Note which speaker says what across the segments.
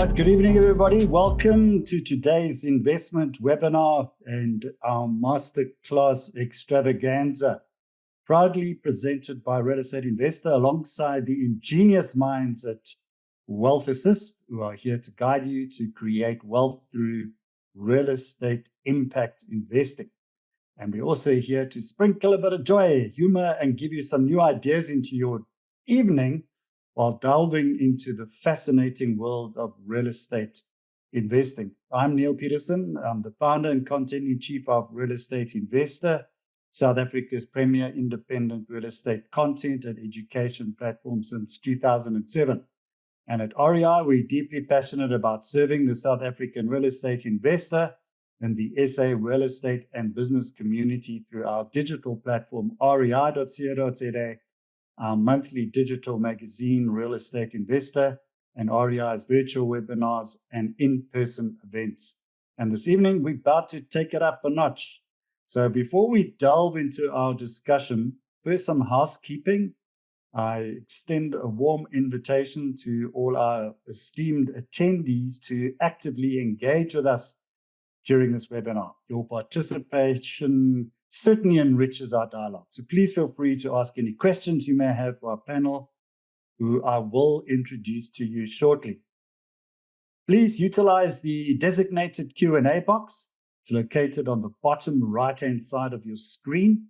Speaker 1: right, good evening, everybody. Welcome to today's investment webinar and our masterclass extravaganza, proudly presented by Real Estate Investor alongside the ingenious minds at Wealth Assist, who are here to guide you to create wealth through real estate impact investing. And we're also here to sprinkle a bit of joy, humor, and give you some new ideas into your evening while delving into the fascinating world of real estate investing. I'm Neil Peterson. I'm the founder and content-in-chief of Real Estate Investor, South Africa's premier independent real estate content and education platform since 2007. And at REI, we're deeply passionate about serving the South African real estate investor and the SA real estate and business community through our digital platform, rei.co.za, our monthly digital magazine, Real Estate Investor, and REI's virtual webinars and in-person events. And this evening, we're about to take it up a notch. So before we delve into our discussion, first some housekeeping. I extend a warm invitation to all our esteemed attendees to actively engage with us during this webinar. Your participation certainly enriches our dialogue. So please feel free to ask any questions you may have for our panel, who I will introduce to you shortly. Please utilize the designated Q&A box. It's located on the bottom right-hand side of your screen.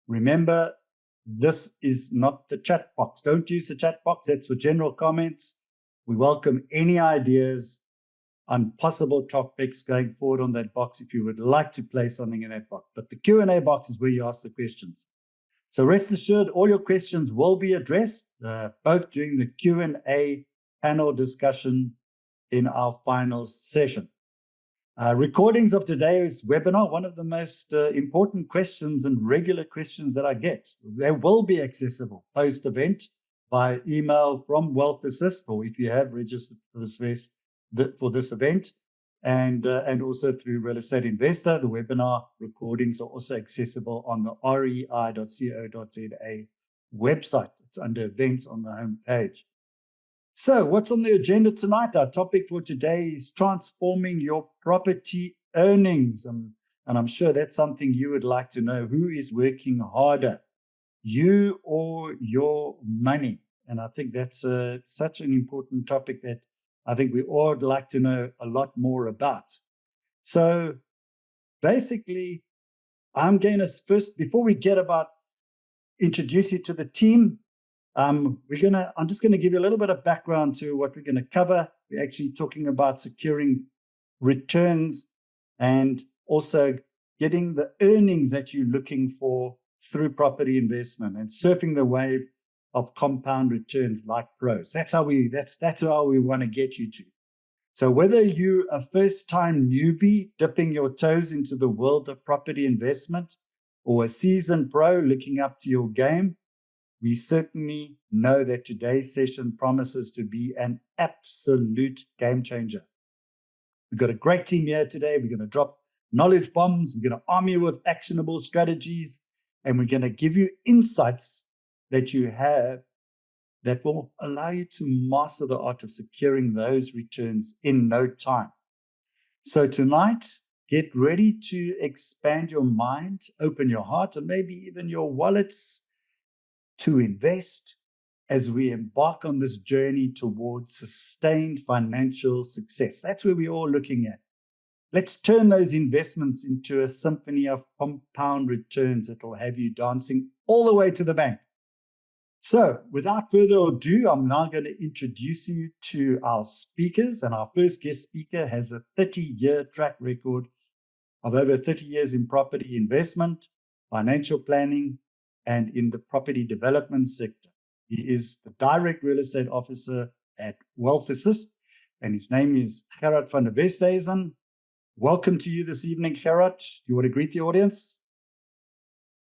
Speaker 1: Remember, this is not the chat box. Don't use the chat box. That's for general comments. We welcome any ideas on possible topics going forward on that box if you would like to place something in that box. But the Q&A box is where you ask the questions. So rest assured, all your questions will be addressed, both during the Q&A panel discussion in our final session. Recordings of today's webinar, one of the most important questions and regular questions that I get, they will be accessible post-event by email from Wealth Assist, or if you have registered for this event, and also through Real Estate Investor. The webinar recordings are also accessible on the rei.co.za website. It's under events on the home page. So what's on the agenda tonight? Our topic for today is transforming your property earnings. And I'm sure that's something you would like to know. Who is working harder, you or your money? And I think that's such an important topic that I think we all would like to know a lot more about. So basically, I'm going to first, before we get about introduce you to the team, I'm just going to give you a little bit of background to what we're going to cover. We're actually talking about securing returns and also getting the earnings that you're looking for through property investment and surfing the wave of compound returns like pros. That's how we want to get you to. So whether you're a first-time newbie dipping your toes into the world of property investment or a seasoned pro looking up to your game, we certainly know that today's session promises to be an absolute game changer. We've got a great team here today. We're going to drop knowledge bombs. We're going to arm you with actionable strategies, and we're going to give you insights that you have that will allow you to master the art of securing those returns in no time. So tonight, get ready to expand your mind, open your heart, and maybe even your wallets to invest as we embark on this journey towards sustained financial success. That's where we're all looking at. Let's turn those investments into a symphony of compound returns that will have you dancing all the way to the bank. So without further ado, I'm now going to introduce you to our speakers. And our first guest speaker has a 30-year track record of over 30 years in property investment, financial planning, and in the property development sector. He is the direct real estate officer at Wealth Assist, and his name is Gerard van der Westhuizen. Welcome to you this evening, Gerard. Do you want to greet the audience?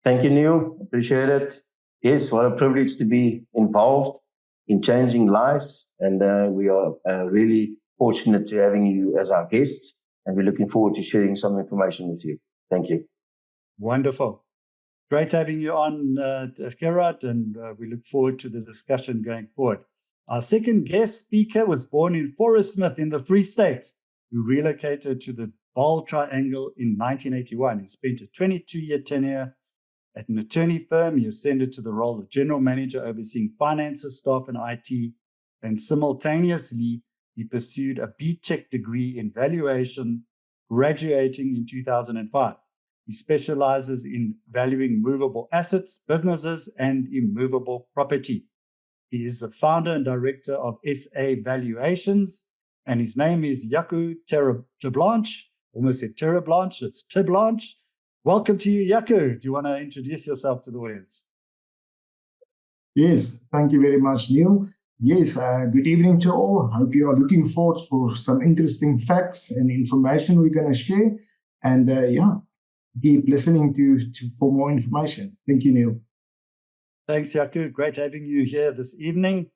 Speaker 2: Thank you, Neil. Appreciate it. Yes, what a privilege to be involved in changing lives. And we are really fortunate to having you as our guests. And we're looking forward to sharing some information with you. Thank you.
Speaker 1: Wonderful. Great having you on, Gerard. And we look forward to the discussion going forward. Our second guest speaker was born in Forest Smith in the Free State, who relocated to the Bold Triangle in 1981. He spent a 22-year tenure at an attorney firm. He ascended to the role of general manager overseeing finances, staff, and IT. And simultaneously, he pursued a BTech degree in valuation, graduating in 2005. He specializes in valuing movable assets, businesses, and immovable property. He is the founder and director of SA Valuations, and his name is Jaco Terblanche. Almost said Terblanche, it's Terblanche. Welcome to you, Jaco. Do you want to introduce yourself to the audience?
Speaker 3: Yes, thank you very much, Neil. Yes, good evening to all. Hope you are looking forward for some interesting facts and information we're going to share. And keep listening for more information. Thank you, Neil.
Speaker 1: Thanks, Jaco. Great having you here this evening.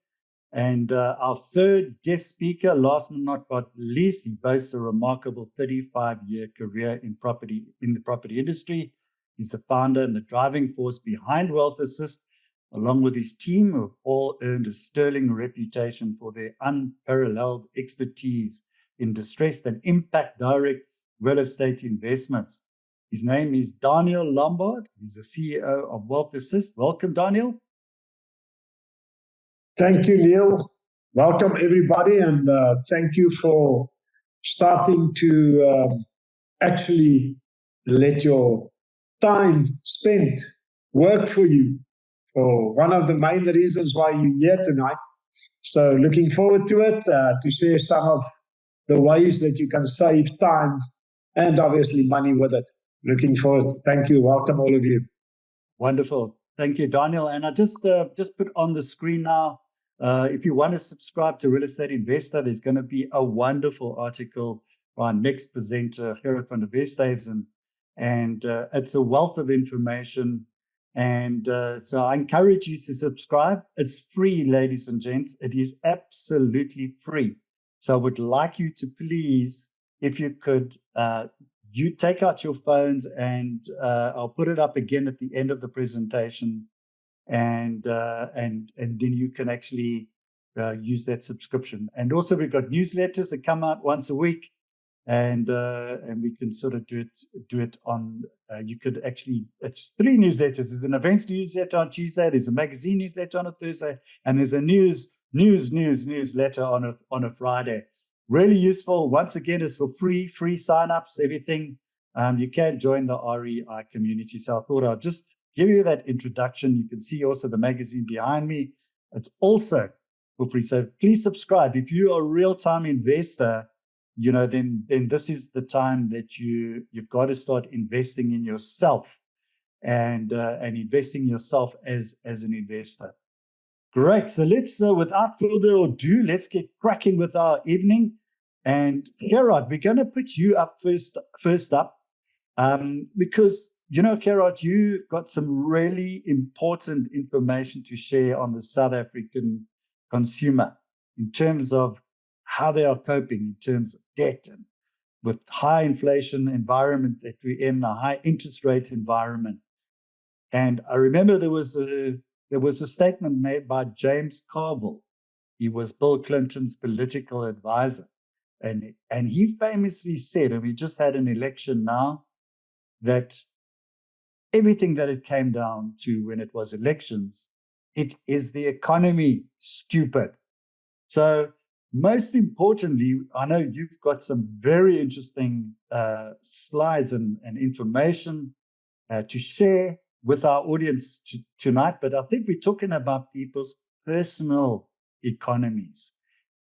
Speaker 1: And our third guest speaker, last but not least, he boasts a remarkable 35-year career in the property industry. He's the founder and the driving force behind Wealth Assist, along with his team, who have all earned a sterling reputation for their unparalleled expertise in distressed and impact direct real estate investments. His name is Daniel Lombard. He's the CEO of Wealth Assist. Welcome, Daniel.
Speaker 4: Thank you, Neil. Welcome, everybody, and thank you for starting to actually let your time spent work for you, for one of the main reasons why you're here tonight. So looking forward to it, to share some of the ways that you can save time and obviously money with it. Looking forward. Thank you. Welcome, all of you.
Speaker 1: Wonderful. Thank you, Daniel. And I just put on the screen now, if you want to subscribe to Real Estate Investor, there's going to be a wonderful article by our next presenter, Gerard van der Westhuizen, and it's a wealth of information. And so I encourage you to subscribe. It's free, ladies and gents. It is absolutely free. So I would like you to please, if you could, you take out your phones, and I'll put it up again at the end of the presentation, and then you can actually use that subscription. And also, we've got newsletters that come out once a week, and we can sort of do it on. You could actually, it's 3 newsletters. There's an events newsletter on Tuesday. There's a magazine newsletter on a Thursday, and there's a news newsletter on a Friday. Really useful. Once again, it's for free signups, everything. You can join the REI community. So I thought I'll just give you that introduction. You can see also the magazine behind me. It's also for free. So please subscribe. If you are a real-time investor, then this is the time that you've got to start investing in yourself and investing in yourself as an investor. Great. So let's, without further ado, let's get cracking with our evening. And Gerard, we're going to put you up first up, because, Gerard, you got some really important information to share on the South African consumer in terms of how they are coping in terms of debt and with high inflation environment that we're in, a high interest rate environment. And I remember there was a statement made by James Carville. He was Bill Clinton's political advisor. And he famously said, and we just had an election now, that everything that it came down to when it was elections, it is the economy, stupid. So most importantly, I know you've got some very interesting slides and information to share with our audience tonight, but I think we're talking about people's personal economies,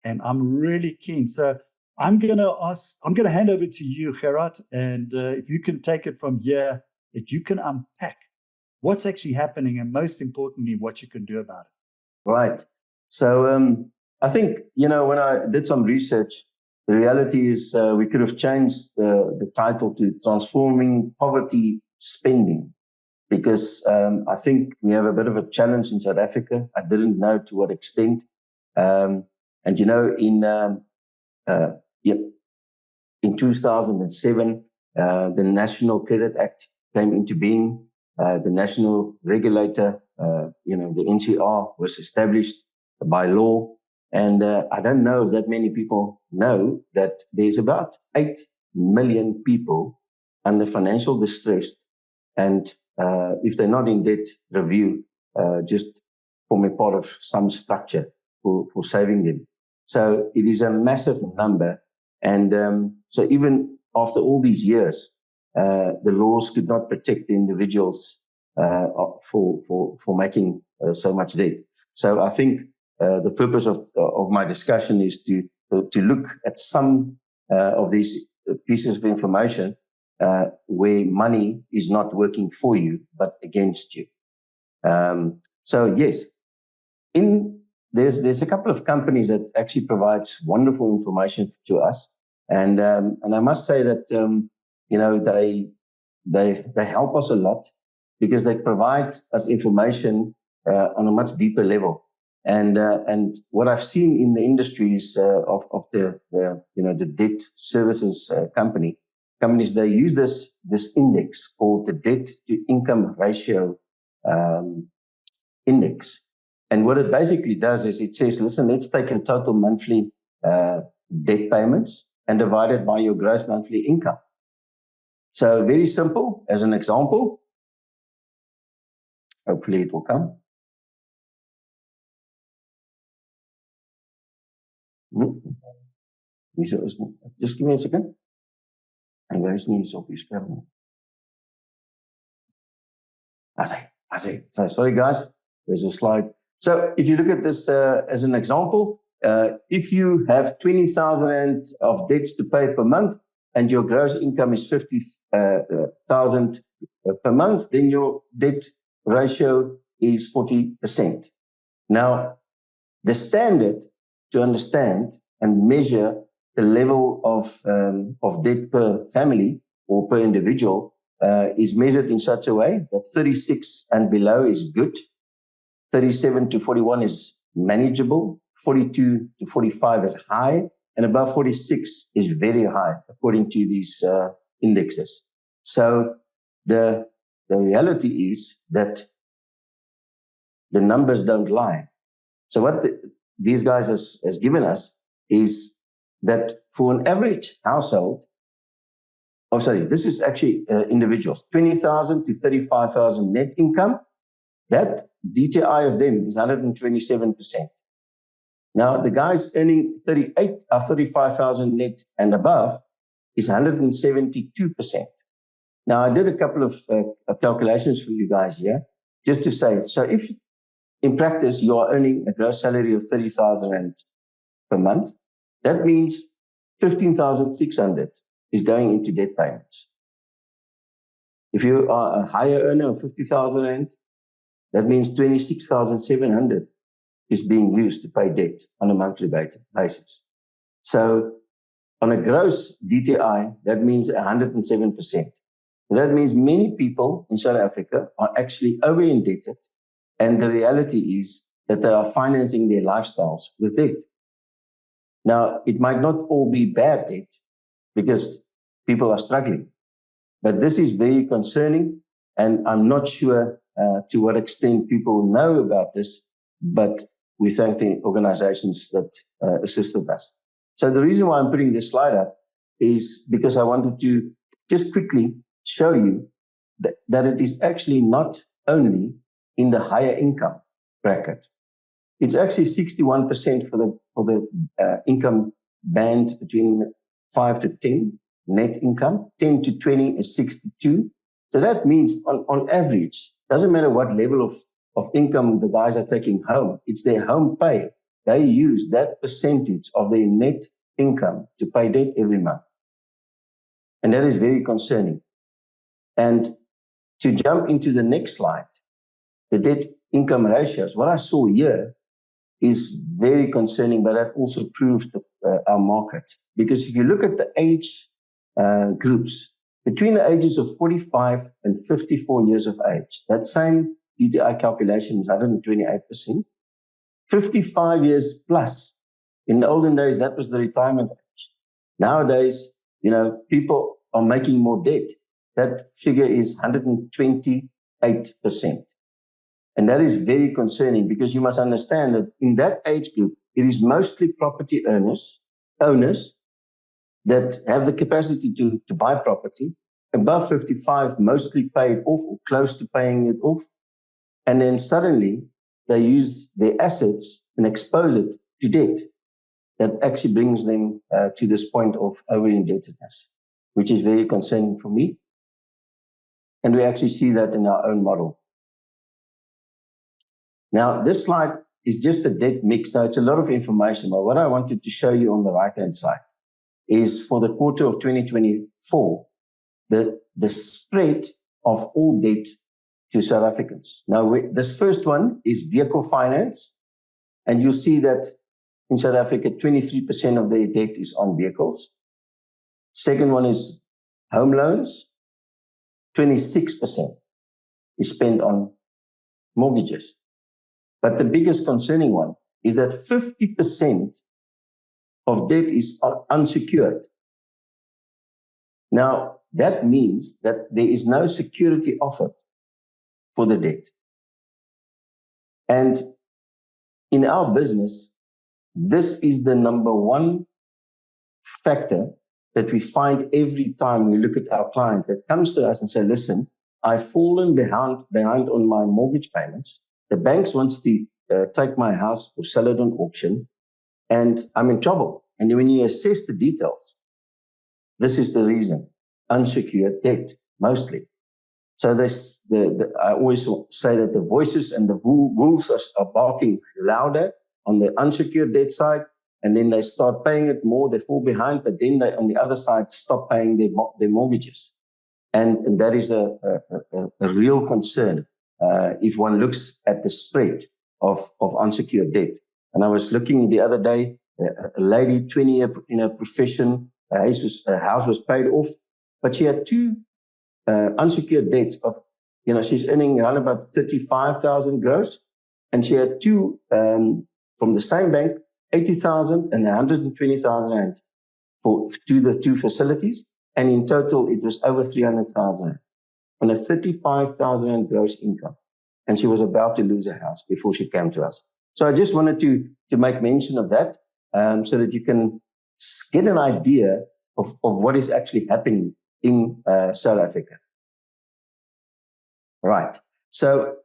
Speaker 1: and I'm really keen. So I'm going to hand over to you, Gerard, and if you can take it from here, that you can unpack what's actually happening, and most importantly, what you can do about it.
Speaker 2: Right. So I think, when I did some research, the reality is we could have changed the title to Transforming Poverty Spending, because I think we have a bit of a challenge in South Africa. I didn't know to what extent. In 2007, the National Credit Act came into being. The national regulator, the NCR, was established by law. And I don't know if that many people know that there's about 8 million people under financial distress. And if they're not in debt, review, just form a part of some structure for saving them. So it is a massive number. And so even after all these years, the laws could not protect the individuals for making so much debt. So I think the purpose of my discussion is to look at some of these pieces of information where money is not working for you but against you. So yes, there's a couple of companies that actually provides wonderful information to us, and I must say that they help us a lot because they provide us information on a much deeper level. And what I've seen in the industries of the debt services companies, they use this index called the debt to income ratio index. And what it basically does is it says, listen, let's take your total monthly debt payments and divide it by your gross monthly income. So very simple. As an example, hopefully it will come. Just give me a second. And guys, news op je scherm. I say. So sorry guys, there's a slide. So if you look at this as an example, if you have 20,000 of debts to pay per month and your gross income is 50,000 per month, then your debt ratio is 40%. Now, the standard to understand and measure the level of debt per family or per individual is measured in such a way that 36 and below is good, 37 to 41 is manageable, 42 to 45 is high, and above 46 is very high, according to these indexes. So the reality is that the numbers don't lie. So what these guys has given us is that for an average household, this is actually individuals, 20,000 to 35,000 net income, that DTI of them is 127%. Now, the guys earning 35,000 net and above is 172%. Now, I did a couple of calculations for you guys here, just to say, so if in practice you are earning a gross salary of 30,000 per month, that means 15,600 is going into debt payments. If you are a higher earner of 50,000 rand, that means 26,700 is being used to pay debt on a monthly basis. So on a gross DTI, that means 107%. That means many people in South Africa are actually over-indebted, and the reality is that they are financing their lifestyles with debt. Now, it might not all be bad debt because people are struggling, but this is very concerning, and I'm not sure to what extent people know about this, but we thank the organizations that assisted us. So the reason why I'm putting this slide up is because I wanted to just quickly show you that it is actually not only in the higher income bracket. It's actually 61% for the income band between 5 to 10 net income. 10 to 20 is 62. So that means on average, doesn't matter what level of income the guys are taking home, it's their home pay. They use that percentage of their net income to pay debt every month. And that is very concerning. And to jump into the next slide, the debt income ratios, what I saw here is very concerning, but that also proves our market. Because if you look at the age groups, between the ages of 45 and 54 years of age, that same DTI calculation is 128%. 55 years plus. In the olden days, that was the retirement age. Nowadays, people are making more debt. That figure is 128%. And that is very concerning because you must understand that in that age group, it is mostly property owners that have the capacity to buy property. Above 55, mostly paid off or close to paying it off. And then suddenly they use their assets and expose it to debt that actually brings them to this point of over-indebtedness, which is very concerning for me. And we actually see that in our own model. Now, this slide is just a debt mix. So it's a lot of information, but what I wanted to show you on the right-hand side is for the quarter of 2024, the spread of all debt to South Africans. Now, this first one is vehicle finance, and you'll see that in South Africa, 23% of their debt is on vehicles. Second one is home loans, 26% is spent on mortgages. But the biggest concerning one is that 50% of debt is unsecured. Now, that means that there is no security offered for the debt. And in our business, this is the number one factor that we find every time we look at our clients that comes to us and say, listen, I've fallen behind on my mortgage payments. The banks wants to take my house or sell it on auction, and I'm in trouble. And when you assess the details, this is the reason: unsecured debt, mostly. So I always say that the voices and the wolves are barking louder on the unsecured debt side, and then they start paying it more, they fall behind, but then they, on the other side, stop paying their mortgages. And that is a real concern if one looks at the spread of unsecured debt. And I was looking the other day, a lady, 20 years in her profession, her house was paid off, but she had two unsecured debts of, she's earning around about 35,000 gross, and she had two from the same bank, 80,000 and 120,000 rand to the two facilities, and in total it was over 300,000 on a 35,000 rand gross income, and she was about to lose her house before she came to us. So I just wanted to make mention of that, so that you can get an idea of what is actually happening in South Africa. Right. So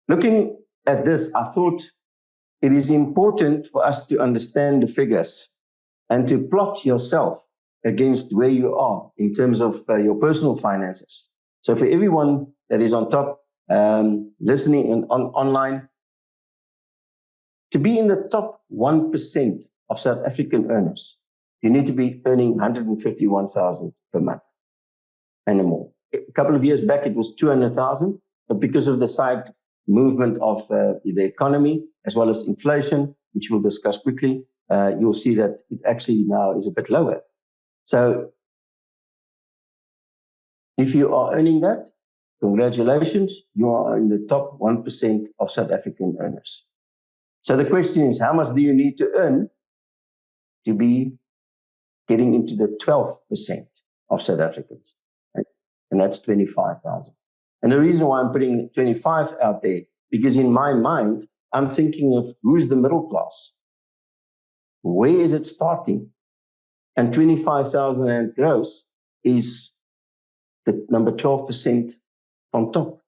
Speaker 2: looking at this, I thought it is important for us to understand the figures and to plot yourself against where you are in terms of your personal finances. So for everyone that is on top, listening and online, to be in the top 1% of South African earners, you need to be earning 151,000 per month and more. A couple of years back, it was 200,000, but because of the side movement of the economy, as well as inflation, which we'll discuss quickly, you'll see that it actually now is a bit lower. So if you are earning that, congratulations, you are in the top 1% of South African earners. So the question is, how much do you need to earn to be getting into the 12% of South Africans? Right? And that's 25,000. And the reason why I'm putting 25 out there, because in my mind, I'm thinking of who's the middle class? Where is it starting? And 25,000 rand gross is the number 12% on top.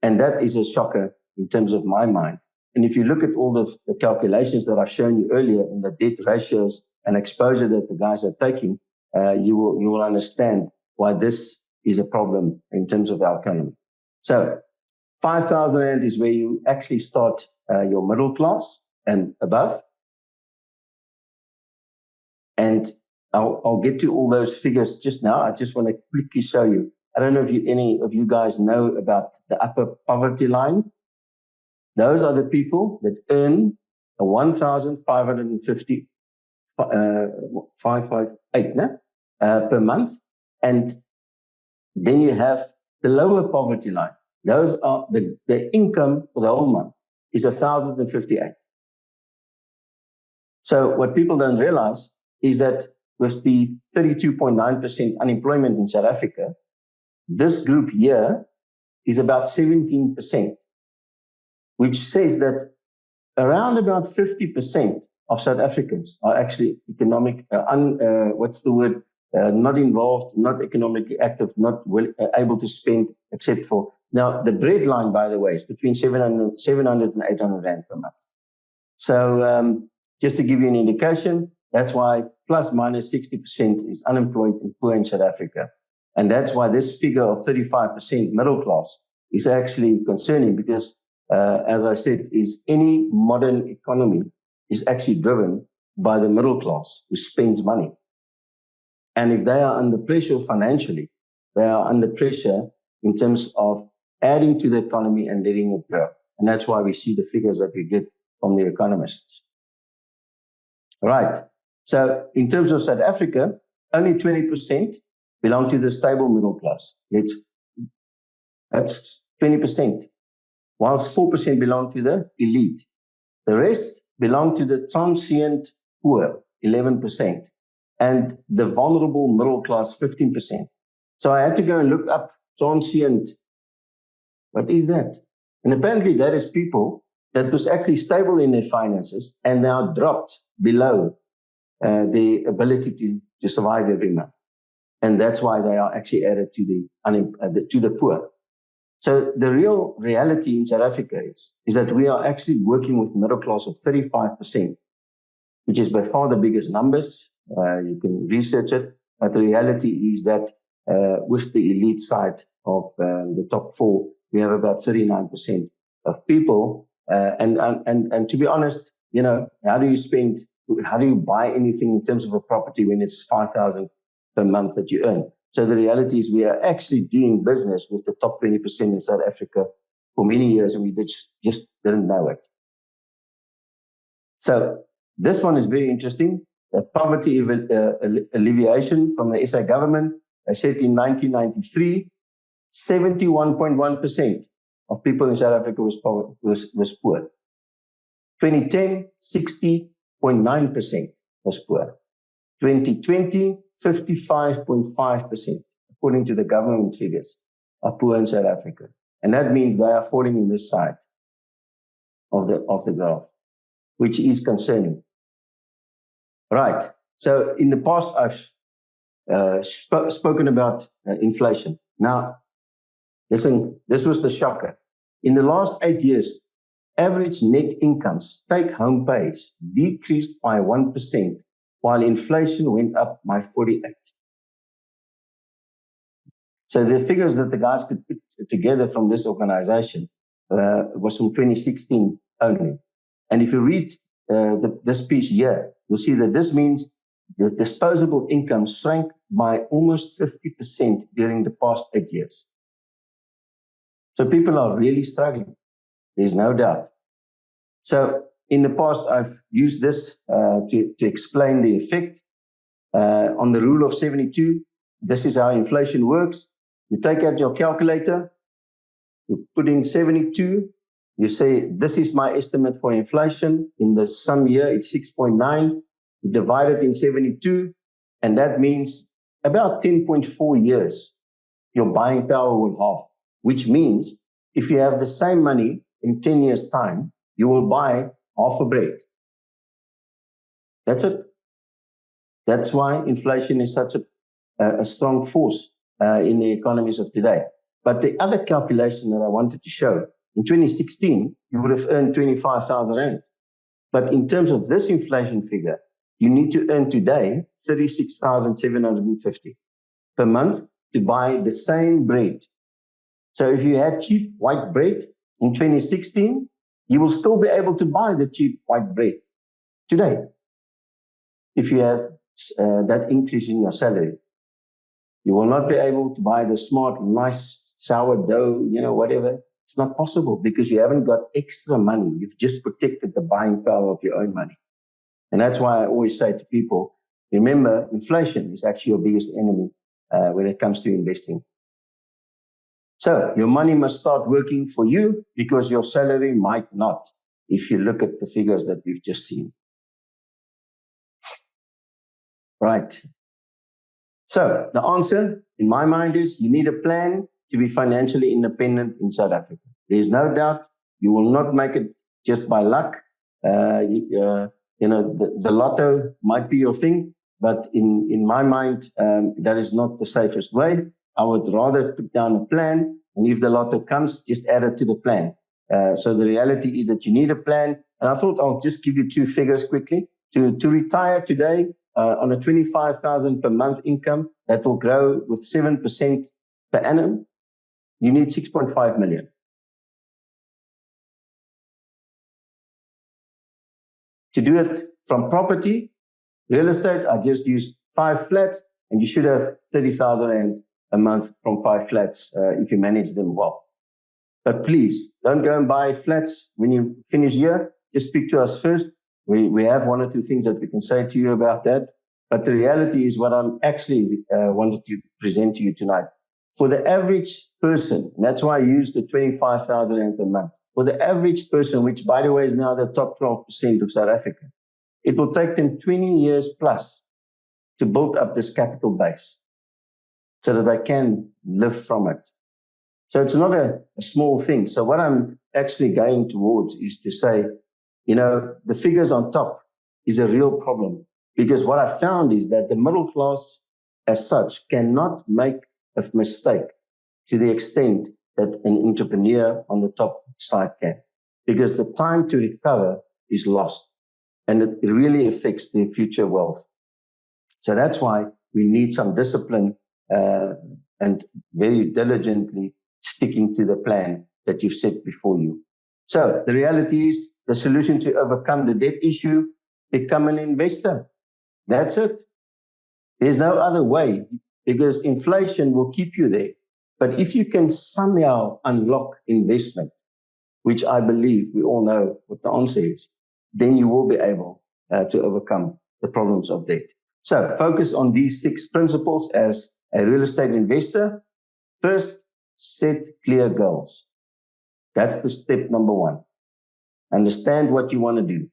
Speaker 2: And that is a shocker in terms of my mind. And if you look at all the calculations that I've shown you earlier in the debt ratios and exposure that the guys are taking, you will understand why this is a problem in terms of our economy. So 5,000 rand is where you actually start your middle class and above. And I'll get to all those figures just now. I just want to quickly show you. I don't know if any of you guys know about the upper poverty line. Those are the people that earn a 1,550 558 per month. And then you have the lower poverty line. Those are the income for the whole month is 1,058. So what people don't realize is that with the 32.9% unemployment in South Africa, this group here is about 17%, which says that around about 50% of South Africans are actually economic, not involved, not economically active, not able to spend, except for, now the breadline, by the way, is between 700 and 800 Rand per month. So just to give you an indication, that's why plus minus 60% is unemployed and poor in South Africa. And that's why this figure of 35% middle class is actually concerning, because as I said, is any modern economy is actually driven by the middle class who spends money. And if they are under pressure financially, they are under pressure in terms of adding to the economy and letting it grow. And that's why we see the figures that we get from the economists. Right. So in terms of South Africa, only 20% belong to the stable middle class. That's 20%, whilst 4% belong to the elite. The rest belong to the transient poor, 11%, and the vulnerable middle class, 15%. So I had to go and look up transient. What is that? And apparently that is people that was actually stable in their finances and now dropped below the ability to survive every month. And that's why they are actually added to the poor. So the real reality in South Africa is that we are actually working with a middle class of 35%, which is by far the biggest numbers. You can research it. But the reality is that with the elite side of the top four, we have about 39% of people. And to be honest, how do you buy anything in terms of a property when it's 5,000 per month that you earn? So the reality is we are actually doing business with the top 20% in South Africa for many years, and we just didn't know it. So this one is very interesting. Poverty alleviation from the SA government. I said in 1993, 71.1% of people in South Africa was poor. 2010, 60.9% was poor. 2020, 55.5%, according to the government figures, are poor in South Africa. And that means they are falling in this side of the graph, which is concerning. Right. So in the past, I've spoken about inflation. Now, listen, this was the shocker. In the last 8 years, average net incomes, take-home pays, decreased by 1%, while inflation went up by 48%. So the figures that the guys could put together from this organization was from 2016 only. And if you read this piece here, you'll see that this means the disposable income shrank by almost 50% during the past 8 years. So people are really struggling. There's no doubt. So in the past, I've used this to explain the effect on the rule of 72. This is how inflation works. You take out your calculator, you put in 72, you say, this is my estimate for inflation. In the sum year, it's 6.9. You divide it in 72, and that means about 10.4 years, your buying power will halve, which means if you have the same money in 10 years' time, you will buy half a bread. That's it. That's why inflation is such a strong force in the economies of today. But the other calculation that I wanted to show, in 2016, you would have earned 25,000 Rand. But in terms of this inflation figure, you need to earn today 36,750 per month to buy the same bread. So if you had cheap white bread in 2016, you will still be able to buy the cheap white bread today if you have that increase in your salary. You will not be able to buy the smart, nice sourdough, whatever. It's not possible because you haven't got extra money. You've just protected the buying power of your own money. And that's why I always say to people, remember, inflation is actually your biggest enemy when it comes to investing. So your money must start working for you because your salary might not, if you look at the figures that we've just seen. Right. So the answer in my mind is you need a plan to be financially independent in South Africa. There's no doubt you will not make it just by luck. the lotto might be your thing, but in my mind, that is not the safest way. I would rather put down a plan, and if the lotto comes, just add it to the plan. So the reality is that you need a plan. And I thought I'll just give you two figures quickly. To retire today on a 25,000 per month income that will grow with 7% per annum, you need 6.5 million. To do it from property, real estate, I just used 5 flats, and you should have 30,000 a month from 5 flats if you manage them well. But please, don't go and buy flats when you finish here. Just speak to us first. We have one or two things that we can say to you about that. But the reality is what I'm actually wanted to present to you tonight. For the average person, and that's why I used the 25,000 per month. For the average person, which by the way is now the top 12% of South Africa, it will take them 20 years plus to build up this capital base so that they can live from it. So it's not a small thing. So what I'm actually going towards is to say, the figures on top is a real problem, because what I found is that the middle class as such cannot make a mistake to the extent that an entrepreneur on the top side can, because the time to recover is lost, and it really affects their future wealth. So that's why we need some discipline and very diligently sticking to the plan that you've set before you. So the reality is the solution to overcome the debt issue, become an investor. That's it. There's no other way, because inflation will keep you there. But if you can somehow unlock investment, which I believe we all know what the answer is, then you will be able to overcome the problems of debt. So focus on these 6 principles as a real estate investor. First, set clear goals. That's the step number 1. Understand what you want to do.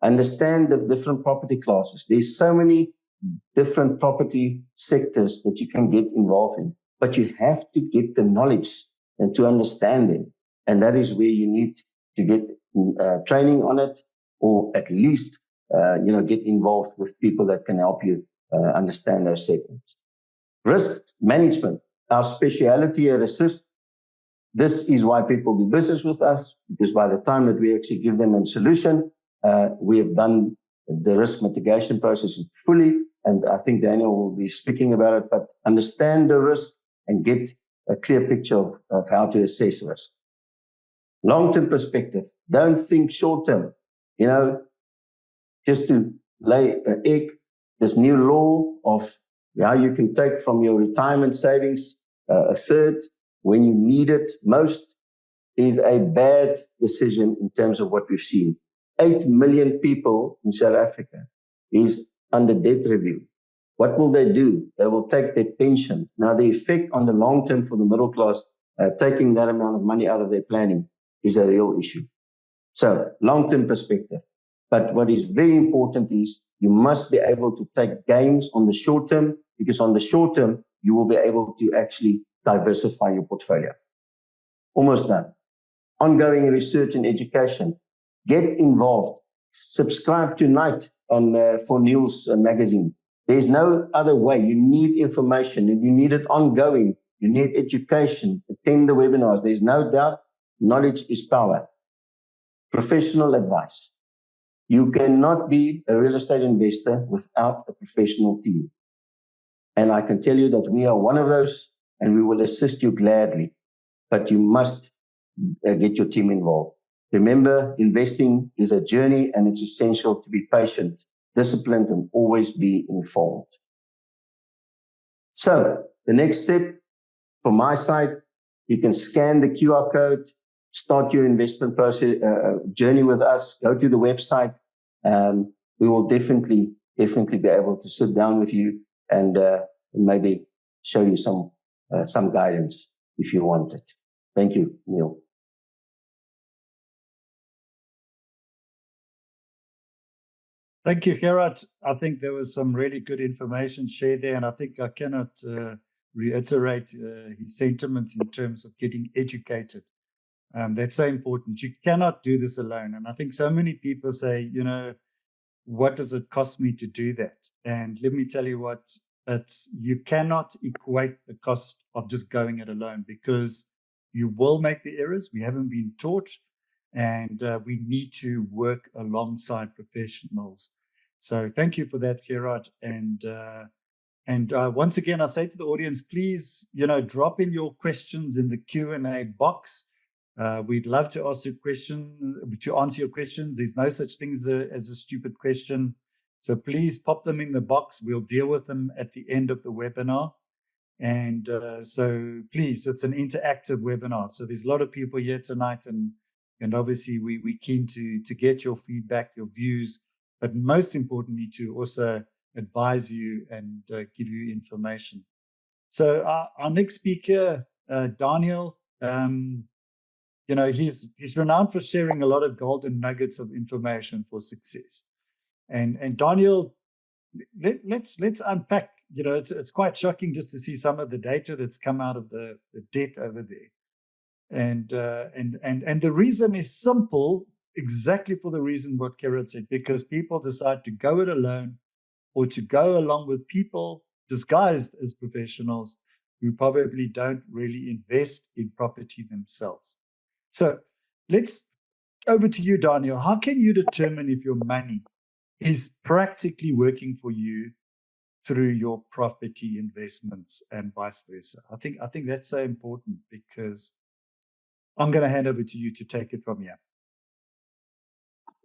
Speaker 2: Understand the different property classes. There's so many different property sectors that you can get involved in, but you have to get the knowledge and to understand them. And that is where you need to get training on it, or at least, get involved with people that can help you understand those segments. Risk management, our speciality at Assist. This is why people do business with us, because by the time that we actually give them a solution, we have done the risk mitigation process fully. And I think Daniel will be speaking about it, but understand the risk and get a clear picture of how to assess risk. Long-term perspective. Don't think short-term. Just to lay an egg, this new law of how you can take from your retirement savings a third when you need it most is a bad decision in terms of what we've seen. 8 million people in South Africa is under debt review. What will they do? They will take their pension. Now, the effect on the long term for the middle class, taking that amount of money out of their planning is a real issue. So, long-term perspective. But what is very important is you must be able to take gains on the short term, because on the short term, you will be able to actually diversify your portfolio. Almost done. Ongoing research and education. Get involved. Subscribe tonight for News Magazine. There's no other way. You need information, and you need it ongoing. You need education. Attend the webinars. There's no doubt knowledge is power. Professional advice. You cannot be a real estate investor without a professional team. And I can tell you that we are one of those, and we will assist you gladly. But you must get your team involved. Remember, investing is a journey, and it's essential to be patient, disciplined, and always be informed. So the next step from my side, you can scan the QR code, start your investment process journey with us. Go to the website. We will definitely be able to sit down with you and maybe show you some guidance if you want it. Thank you, Neil.
Speaker 1: Thank you, Gerard. I think there was some really good information shared there, and I think I cannot reiterate his sentiments in terms of getting educated. That's so important. You cannot do this alone. And I think so many people say, what does it cost me to do that? And let me tell you what, you cannot equate the cost of just going it alone, because you will make the errors. We haven't been taught, and we need to work alongside professionals. So thank you for that, Gerard. And once again, I say to the audience, please, drop in your questions in the Q&A box. We'd love to answer your questions. There's no such thing as a stupid question. So please pop them in the box. We'll deal with them at the end of the webinar. And so please, it's an interactive webinar. So there's a lot of people here tonight, and obviously we're keen to get your feedback, your views, but most importantly to also advise you and give you information. So our next speaker, Daniel, he's renowned for sharing a lot of golden nuggets of information for success. And Daniel, let's unpack. It's quite shocking just to see some of the data that's come out of the debt over there. And the reason is simple, exactly for the reason what Gerard said, because people decide to go it alone, or to go along with people disguised as professionals who probably don't really invest in property themselves. So let's over to you, Daniel. How can you determine if your money is practically working for you through your property investments and vice versa? I think that's so important, because I'm going to hand over to you to take it from here.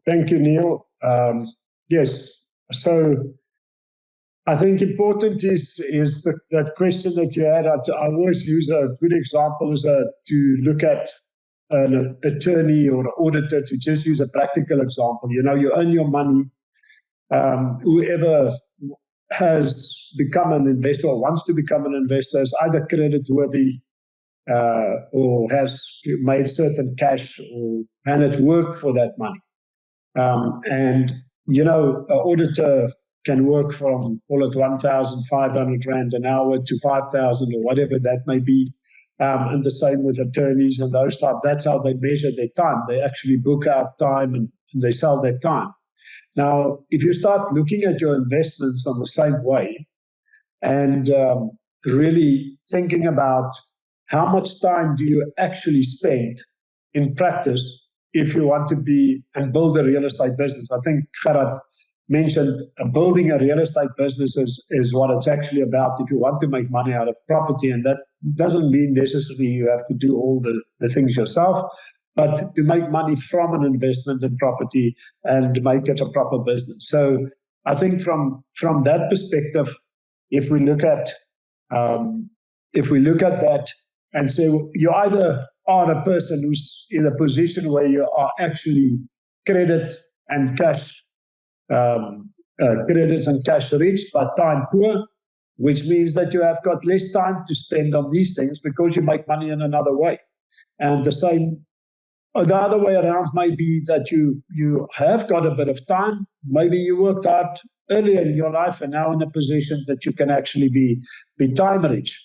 Speaker 4: Thank you, Neil. Yes, so I think important is that question that you had. I always use a good example to look at an attorney or an auditor, to just use a practical example. You earn your money. Whoever has become an investor or wants to become an investor is either credit-worthy or has made certain cash and it's worked for that money. And an auditor can work from, call it 1,500 Rand an hour to 5,000 or whatever that may be. And the same with attorneys and those type. That's how they measure their time. They actually book out time and they sell their time. Now, if you start looking at your investments on the same way and really thinking about how much time do you actually spend in practice if you want to be and build a real estate business. I think Gerard mentioned building a real estate business is what it's actually about if you want to make money out of property. And that doesn't mean necessarily you have to do all the things yourself, but to make money from an investment in property and make it a proper business. So I think from that perspective, if we look at that and say you either are a person who's in a position where you are actually credits and cash rich but time poor, which means that you have got less time to spend on these things because you make money in another way. And the other way around may be that you have got a bit of time. Maybe you worked out earlier in your life and now in a position that you can actually be time rich.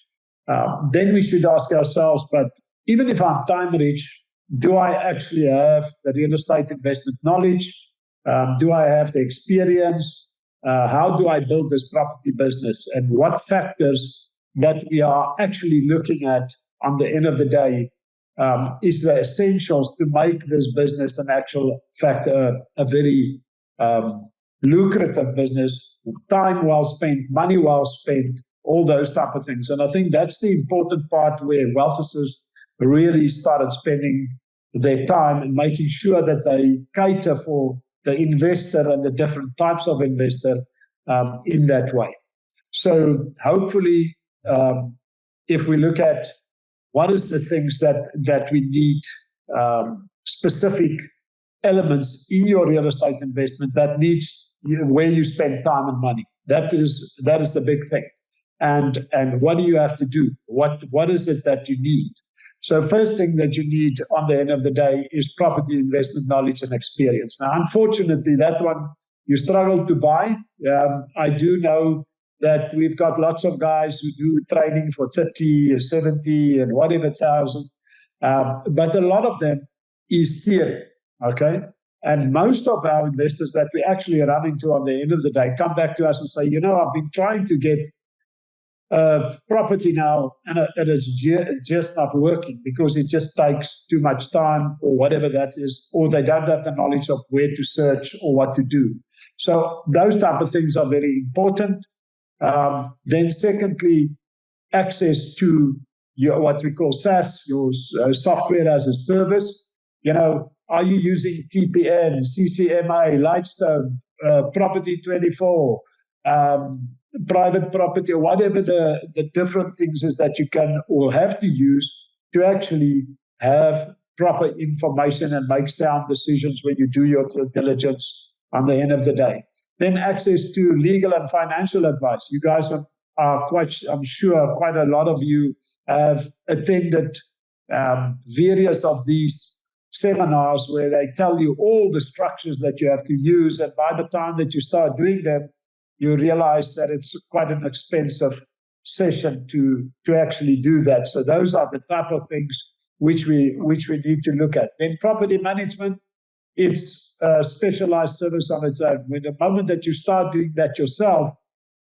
Speaker 4: Then we should ask ourselves, but even if I'm time rich, do I actually have the real estate investment knowledge? Do I have the experience? How do I build this property business? And what factors that we are actually looking at on the end of the day is the essentials to make this business an actual fact, a very lucrative business, time well spent, money well spent, all those type of things. And I think that's the important part where wealth assisters really started spending their time and making sure that they cater for the investor and the different types of investor in that way. So hopefully, if we look at what is the things that we need, specific elements in your real estate investment that needs where you spend time and money. That is the big thing. And what do you have to do? What is it that you need? So first thing that you need on the end of the day is property investment knowledge and experience. Now, unfortunately, that one you struggle to buy. I do know that we've got lots of guys who do training for 30 or 70 and whatever thousand. But a lot of them is theory, okay? And most of our investors that we actually run into on the end of the day come back to us and say, I've been trying to get property now, and it's just not working because it just takes too much time or whatever that is, or they don't have the knowledge of where to search or what to do. So those type of things are very important. Then secondly, access to your what we call SaaS, your software as a service. Are you using TPN, CCMA, Lightstone, Property 24, private property, or whatever the different things is that you can or have to use to actually have proper information and make sound decisions when you do your due diligence on the end of the day. Then access to legal and financial advice. You guys are quite, I'm sure, quite a lot of you have attended various of these seminars where they tell you all the structures that you have to use, and by the time that you start doing them, you realize that it's quite an expensive session to actually do that. So those are the type of things which we need to look at. Then property management, it's a specialized service on its own. When the moment that you start doing that yourself,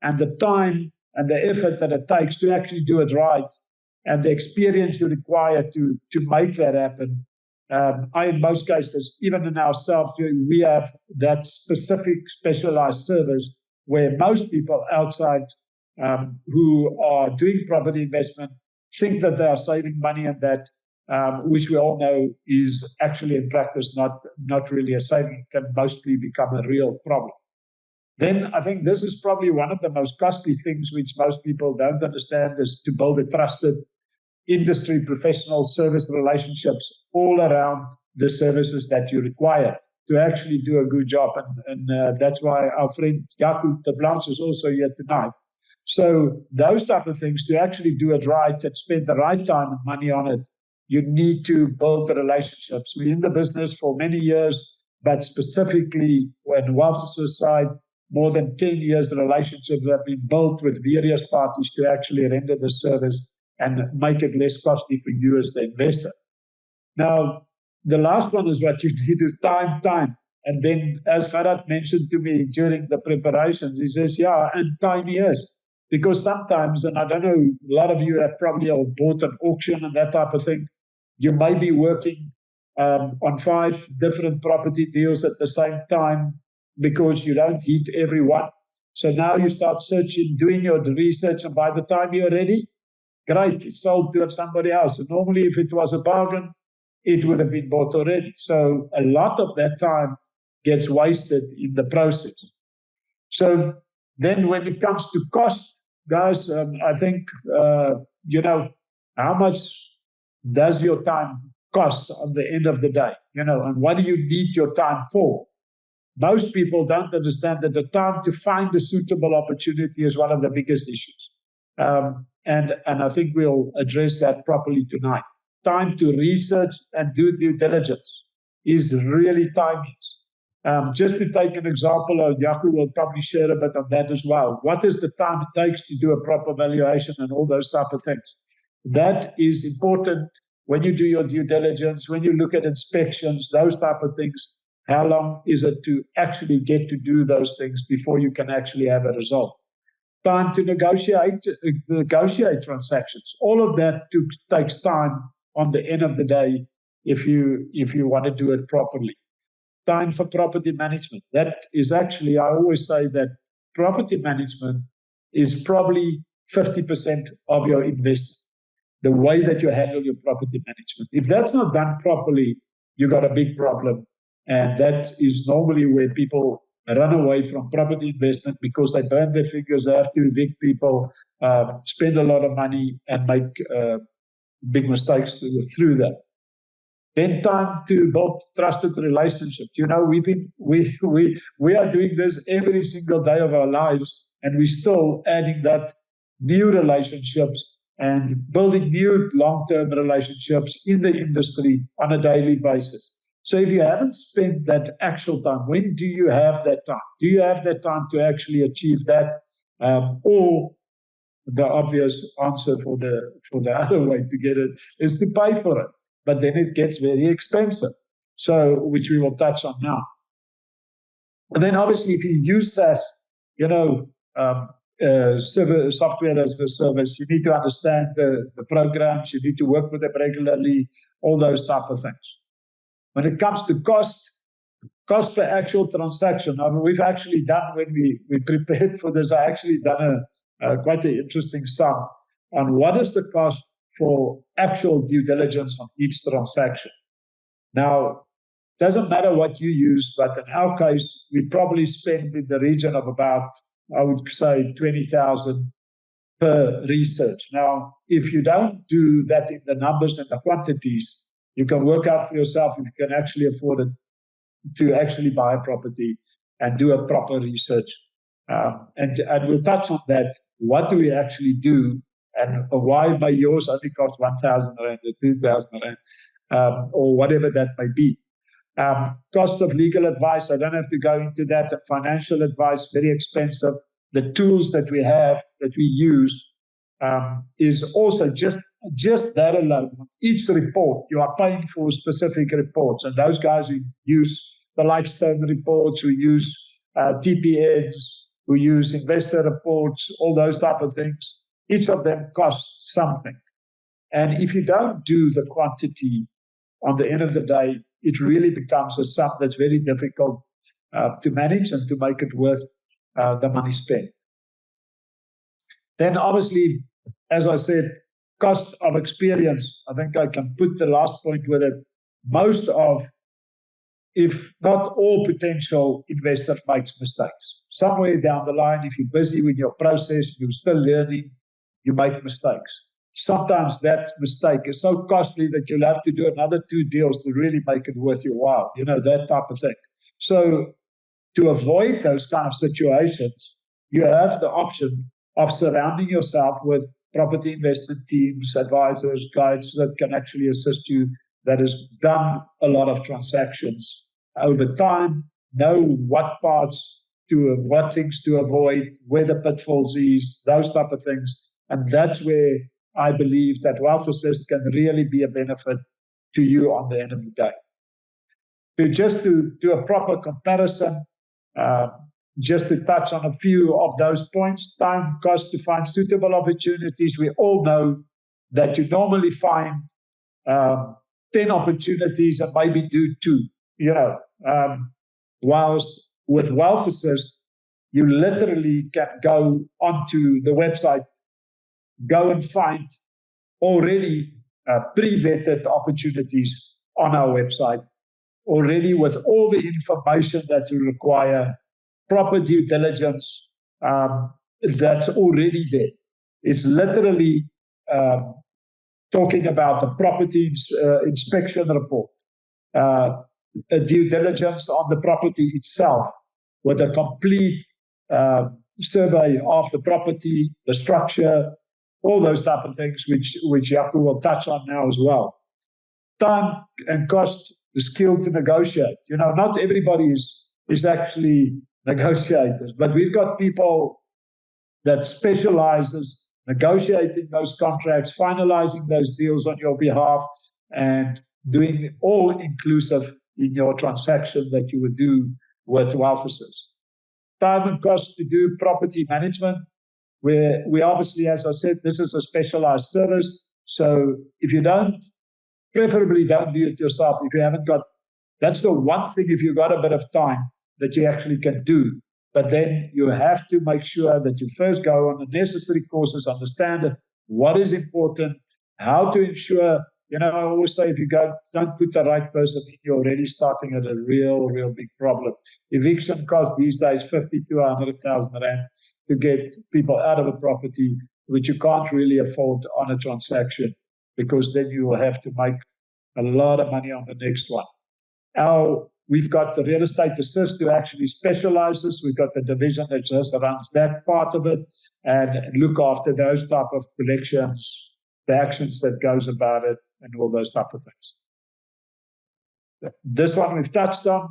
Speaker 4: and the time and the effort that it takes to actually do it right, and the experience you require to make that happen, in most cases, even in ourselves, we have that specific specialized service where most people outside who are doing property investment think that they are saving money, and that which we all know is actually in practice not really a saving, can mostly become a real problem. Then I think this is probably one of the most costly things which most people don't understand, is to build a trusted industry professional service relationships all around the services that you require to actually do a good job. And that's why our friend Jacob de Blanche is also here tonight. So those type of things, to actually do it right and spend the right time and money on it, you need to build the relationships. We're in the business for many years, but specifically when Wealth's side, more than 10 years relationships have been built with various parties to actually render the service and make it less costly for you as the investor. Now, the last one is what you did is time. And then, as Farad mentioned to me during the preparations, he says, yeah, and time is. Because sometimes, and I don't know, a lot of you have probably bought an auction and that type of thing, you may be working on 5 different property deals at the same time because you don't hit every one. So now you start searching, doing your research, and by the time you're ready, great, it's sold to somebody else. And normally, if it was a bargain, it would have been bought already. So a lot of that time gets wasted in the process. So then when it comes to cost, guys, I think, how much does your time cost on the end of the day? And what do you need your time for? Most people don't understand that the time to find a suitable opportunity is one of the biggest issues. And I think we'll address that properly tonight. Time to research and do due diligence is really time. Just to take an example, Jaco will probably share a bit of that as well. What is the time it takes to do a proper valuation and all those type of things? That is important when you do your due diligence, when you look at inspections, those type of things. How long is it to actually get to do those things before you can actually have a result? Time to negotiate transactions. All of that takes time on the end of the day if you want to do it properly. Time for property management. That is actually, I always say that property management is probably 50% of your investment, the way that you handle your property management. If that's not done properly, you got a big problem. And that is normally where people run away from property investment because they burn their fingers, they have to evict people, spend a lot of money, and make big mistakes through that. Then time to build trusted relationships. We are doing this every single day of our lives, and we're still adding that new relationships and building new long-term relationships in the industry on a daily basis. So if you haven't spent that actual time, when do you have that time? Do you have that time to actually achieve that? Or the obvious answer for the other way to get it is to pay for it. But then it gets very expensive. So, which we will touch on now. And then obviously, if you use SaaS, software as a service, you need to understand the programs, you need to work with them regularly, all those type of things. When it comes to cost per actual transaction, I mean, we've actually done, when we prepared for this, I actually done quite an interesting sum on what is the cost for actual due diligence on each transaction. Now, doesn't matter what you use, but in our case, we probably spend in the region of about, I would say, 20,000 per research. Now, if you don't do that in the numbers and the quantities, you can work out for yourself if you can actually afford it to actually buy a property and do a proper research. And we'll touch on that. What do we actually do, and why may yours only cost 1,000 rand or 2,000 rand, or whatever that may be. Cost of legal advice, I don't have to go into that. Financial advice, very expensive. The tools that we have, that we use, is also just that alone. Each report, you are paying for specific reports. And those guys who use the Lightstone reports, who use TPNs, who use investor reports, all those type of things, each of them costs something. And if you don't do the quantity, on the end of the day, it really becomes a sum that's very difficult to manage and to make it worth the money spent. Then obviously, as I said, cost of experience. I think I can put the last point with it. Most of, if not all, potential investors makes mistakes. Somewhere down the line, if you're busy with your process, you're still learning, you make mistakes. Sometimes that mistake is so costly that you'll have to do another 2 deals to really make it worth your while, that type of thing. So to avoid those kind of situations, you have the option of surrounding yourself with property investment teams, advisors, guides that can actually assist you, that has done a lot of transactions over time, know what parts what things to avoid, where the pitfalls is, those type of things. And that's where I believe that Wealth Assist can really be a benefit to you on the end of the day. To do a proper comparison, just to touch on a few of those points. Time, cost to find suitable opportunities. We all know that you normally find 10 opportunities and maybe do 2. Whilst with Wealth Assist, you literally can go onto the website, go and find already pre-vetted opportunities on our website, already with all the information that you require, proper due diligence, that's already there. It's literally talking about the property inspection report, a due diligence on the property itself, with a complete survey of the property, the structure, all those type of things, which Jaco will touch on now as well. Time and cost, the skill to negotiate. Not everybody is actually negotiators, but we've got people that specializes negotiating those contracts, finalizing those deals on your behalf, and doing all inclusive in your transaction that you would do with Wealth Assist. Time and cost to do property management, where we obviously, as I said, this is a specialized service. So if you preferably don't do it yourself. If you haven't got, that's the one thing, if you've got a bit of time, that you actually can do. But then you have to make sure that you first go on the necessary courses, understand what is important, how to ensure. I always say, if you don't put the right person in, you're already starting at a real big problem. Eviction cost these days 50 to 100,000 rand to get people out of a property, which you can't really afford on a transaction, because then you will have to make a lot of money on the next one. We've got the real estate assist who actually specializes. We've got the division that just runs that part of it and look after those type of collections, the actions that goes about it, and all those type of things. This one we've touched on.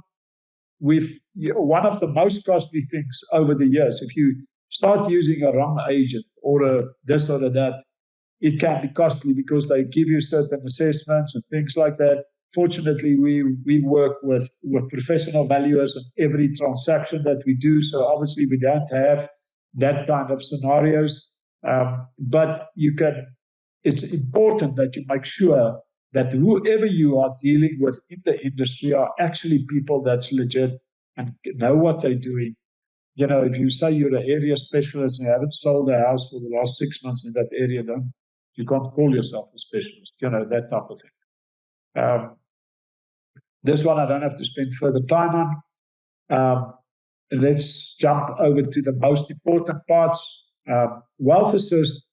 Speaker 4: One of the most costly things over the years, if you start using a wrong agent or a this or a that, it can be costly, because they give you certain assessments and things like that. fortunately, we work with professional valuers in every transaction that we do. So obviously, we don't have that kind of scenarios. But it's important that you make sure that whoever you are dealing with in the industry are actually people that's legit and know what they're doing. You know, if you say you're an area specialist and you haven't sold a house for the last 6 months in that area, you can't call yourself a specialist, you know, that type of thing. This one I don't have to spend further time on. Let's jump over to the most important parts. Wealth Assist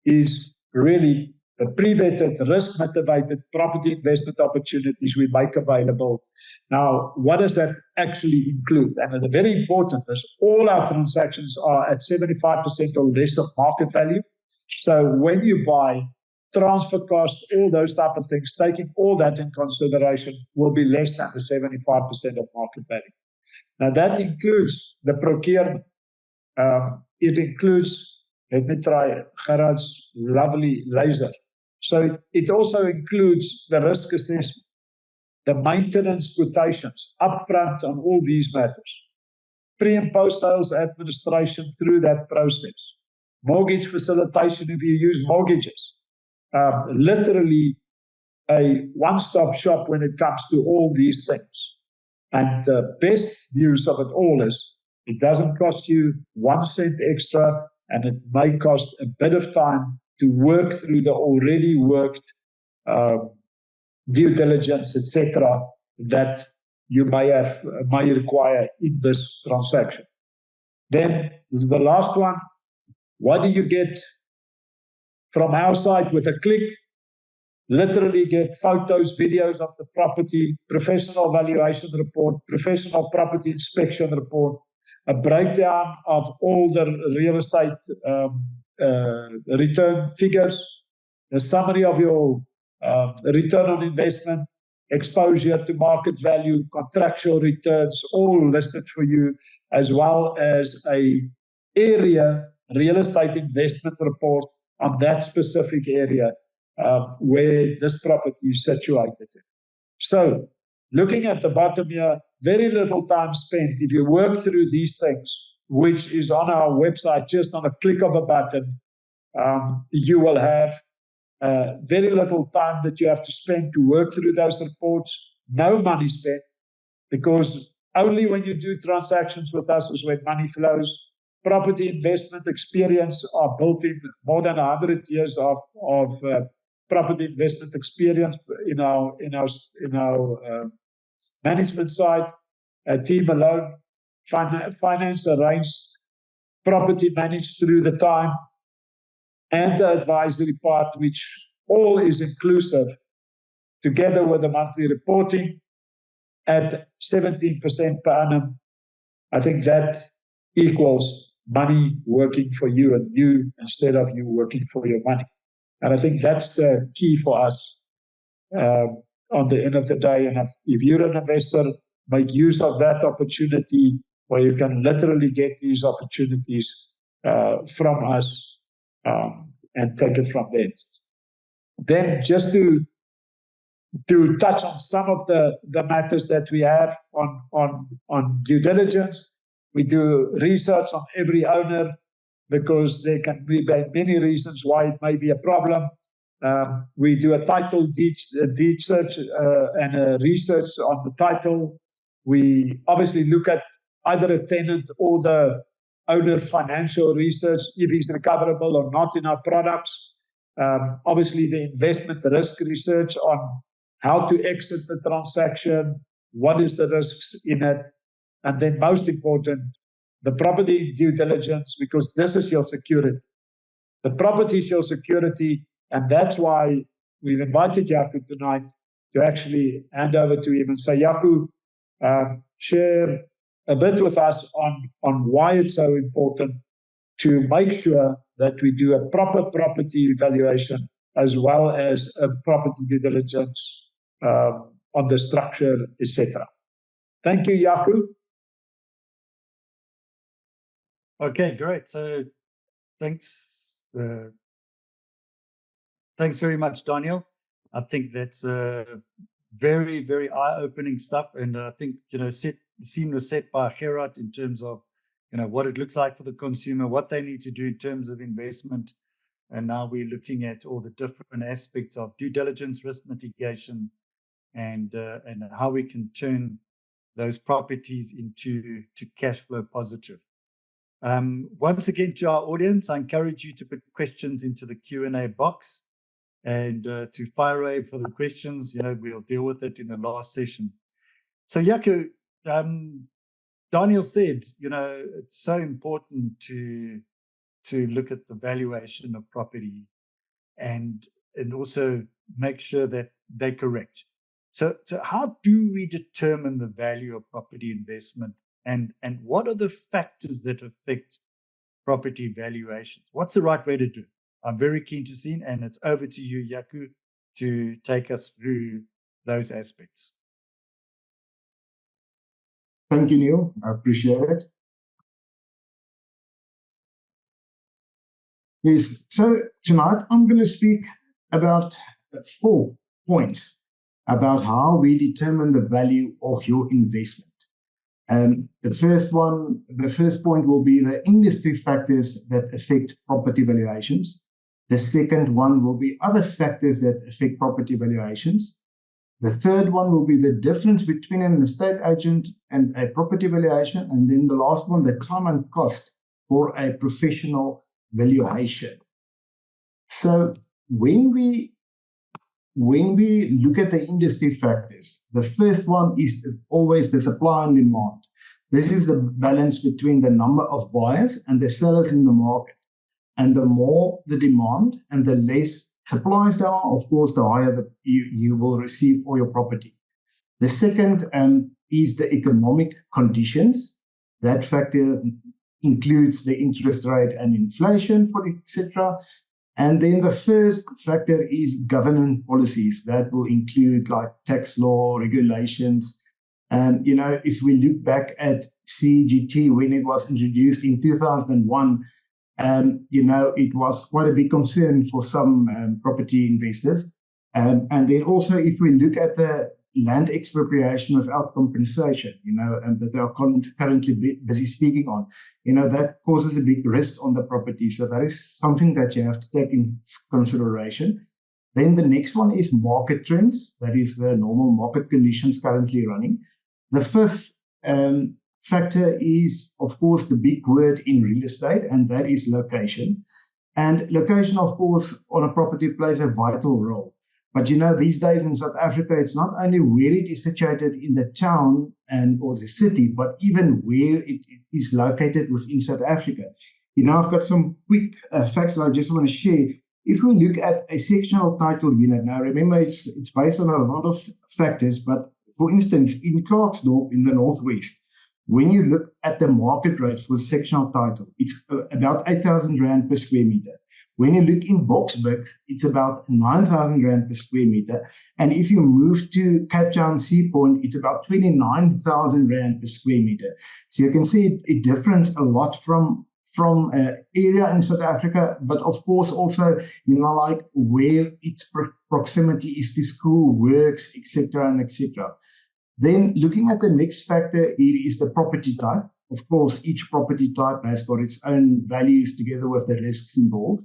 Speaker 4: is really the pre-vetted, risk-motivated property investment opportunities we make available. Now, what does that actually include? And very important is all our transactions are at 75% or less of market value. So when you buy, transfer cost, all those type of things, taking all that in consideration, will be less than the 75% of market value. Now, that includes the procurement. It includes, let me try Gerard's lovely laser. So it also includes the risk assessment, the maintenance quotations, upfront on all these matters, pre and post sales administration through that process, mortgage facilitation if you use mortgages, literally a one-stop shop when it comes to all these things. And the best news of it all is it doesn't cost you 1 cent extra, and it may cost a bit of time to work through the already worked due diligence, etc., that you may require in this transaction. Then the last one, what do you get from our side with a click? Literally get photos, videos of the property, professional valuation report, professional property inspection report, a breakdown of all the real estate return figures, a summary of your return on investment, exposure to market value, contractual returns, all listed for you, as well as a area real estate investment report on that specific area where this property is situated in. So, looking at the bottom here, very little time spent. If you work through these things, which is on our website, just on a click of a button, you will have very little time that you have to spend to work through those reports. No money spent, because only when you do transactions with us is when money flows. Property investment experience are built in, more than 100 years of property investment experience in our management side. A team alone, finance arranged, property managed through the time, and the advisory part, which all is inclusive, together with the monthly reporting at 17% per annum. I think that equals money working for you and you instead of you working for your money. And I think that's the key for us on the end of the day. And if you're an investor, make use of that opportunity where you can literally get these opportunities from us and take it from there. Then just to touch on some of the matters that we have on due diligence, we do research on every owner, because there can be many reasons why it may be a problem. We do a title deed search and a research on the title. We obviously look at either a tenant or the owner financial research, if he's recoverable or not in our products. Obviously, the investment risk research on how to exit the transaction, what is the risks in it, and then most important, the property due diligence, because this is your security. The property is your security, and that's why we've invited Jaco tonight to actually hand over to him and say, Jaco, share a bit with us on why it's so important to make sure that we do a proper property evaluation as well as a property due diligence on the structure, etc. Thank you, Jaco.
Speaker 1: Okay, great. So thanks very much, Daniel. I think that's very, very eye-opening stuff. And I think, scene was set by Gerard in terms of, what it looks like for the consumer, what they need to do in terms of investment. And now we're looking at all the different aspects of due diligence, risk mitigation, and how we can turn those properties into cash flow positive. Once again, to our audience, I encourage you to put questions into the Q&A box and to fire away for the questions. We'll deal with it in the last session. So, Jaco, Daniel said, it's so important to look at the valuation of property and also make sure that they're correct. So how do we determine the value of property investment, and what are the factors that affect property valuations? What's the right way to do it? I'm very keen to see, and it's over to you, Jaco, to take us through those aspects.
Speaker 3: Thank you, Neil. I appreciate it. Yes, so tonight I'm going to speak about 4 points about how we determine the value of your investment. The first point will be the industry factors that affect property valuations. The second one will be other factors that affect property valuations. The third one will be the difference between an estate agent and a property valuation. And then the last one, the time and cost for a professional valuation. So when we look at the industry factors, the first one is always the supply and demand. This is the balance between the number of buyers and the sellers in the market. And the more the demand and the less supplies there are, of course, the higher you will receive for your property. The second is the economic conditions. That factor includes the interest rate and inflation, etc. And then the third factor is government policies. That will include like tax law, regulations. If we look back at CGT when it was introduced in 2001, it was quite a big concern for some property investors. And then also, if we look at the land expropriation without compensation, and that they are currently busy speaking on, that causes a big risk on the property. So that is something that you have to take in consideration. Then the next one is market trends. That is the normal market conditions currently running. The fifth factor is, of course, the big word in real estate, and that is location. And location, of course, on a property plays a vital role. But these days in South Africa, it's not only where it is situated in the town or the city, but even where it is located within South Africa. I've got some quick facts that I just want to share. If we look at a sectional title unit, now remember it's based on a lot of factors, but for instance, in Klerksdorp in the Northwest, when you look at the market rate for sectional title, it's about 8,000 Rand per square meter. When you look in Boksburg, it's about 9,000 Rand per square meter. And if you move to Cape Town Sea Point, it's about 29,000 Rand per square meter. So you can see it differs a lot from area in South Africa, but of course also, like where its proximity is to school, works, etc. and etc. Then looking at the next factor, it is the property type. Of course, each property type has got its own values together with the risks involved.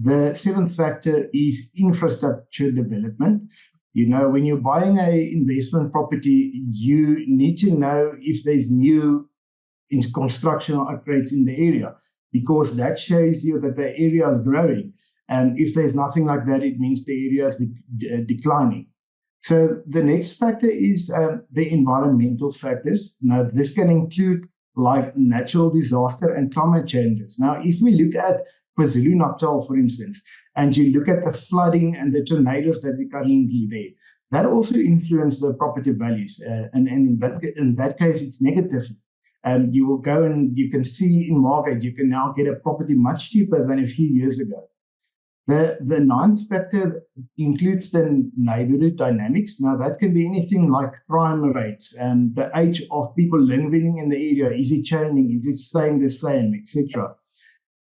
Speaker 3: The seventh factor is infrastructure development. When you're buying an investment property, you need to know if there's new construction or upgrades in the area, because that shows you that the area is growing. And if there's nothing like that, it means the area is declining. So the next factor is the environmental factors. Now, this can include like natural disaster and climate changes. Now, if we look at KwaZulu-Natal, for instance, and you look at the flooding and the tornadoes that we currently there, that also influence the property values. And in that case, it's negative. You will go and you can see in market, you can now get a property much cheaper than a few years ago. The ninth factor includes the neighborhood dynamics. Now, that can be anything like crime rates and the age of people living in the area. Is it changing? Is it staying the same, etc.?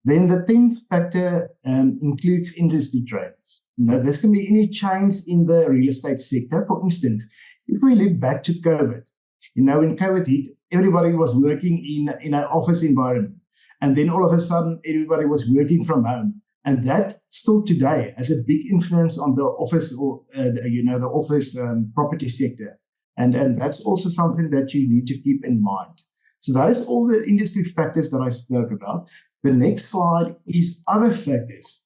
Speaker 3: Then the 10th factor includes industry trends. this can be any change in the real estate sector. For instance, if we look back to COVID, when COVID hit, everybody was working in an office environment. And then all of a sudden, everybody was working from home. And that still today has a big influence on the office or, the office property sector. And that's also something that you need to keep in mind. So that is all the industry factors that I spoke about. The next slide is other factors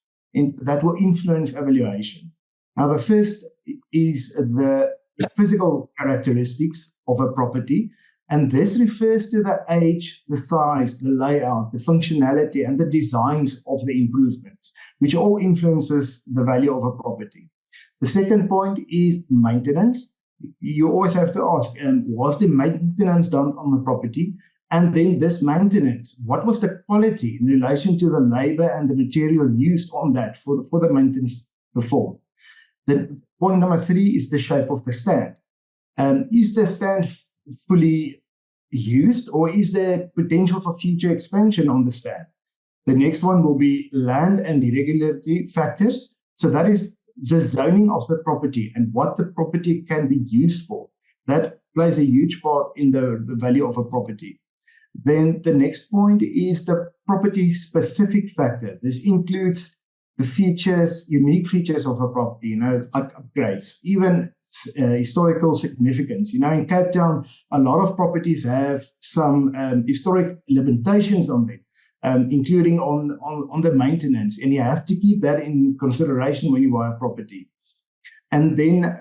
Speaker 3: that will influence evaluation. Now, the first is the physical characteristics of a property. And this refers to the age, the size, the layout, the functionality, and the designs of the improvements, which all influences the value of a property. The second point is maintenance. You always have to ask, was the maintenance done on the property? And then this maintenance, what was the quality in relation to the labor and the material used on that for the maintenance performed? Then point number 3 is the shape of the stand. Is the stand fully used, or is there potential for future expansion on the stand? The next one will be land and irregularity factors. So that is the zoning of the property and what the property can be used for. That plays a huge part in the value of a property. Then the next point is the property specific factor. This includes the features, unique features of a property, upgrades, even historical significance. In Cape Town, a lot of properties have some historic limitations on them, including on the maintenance, and you have to keep that in consideration when you buy a property. And then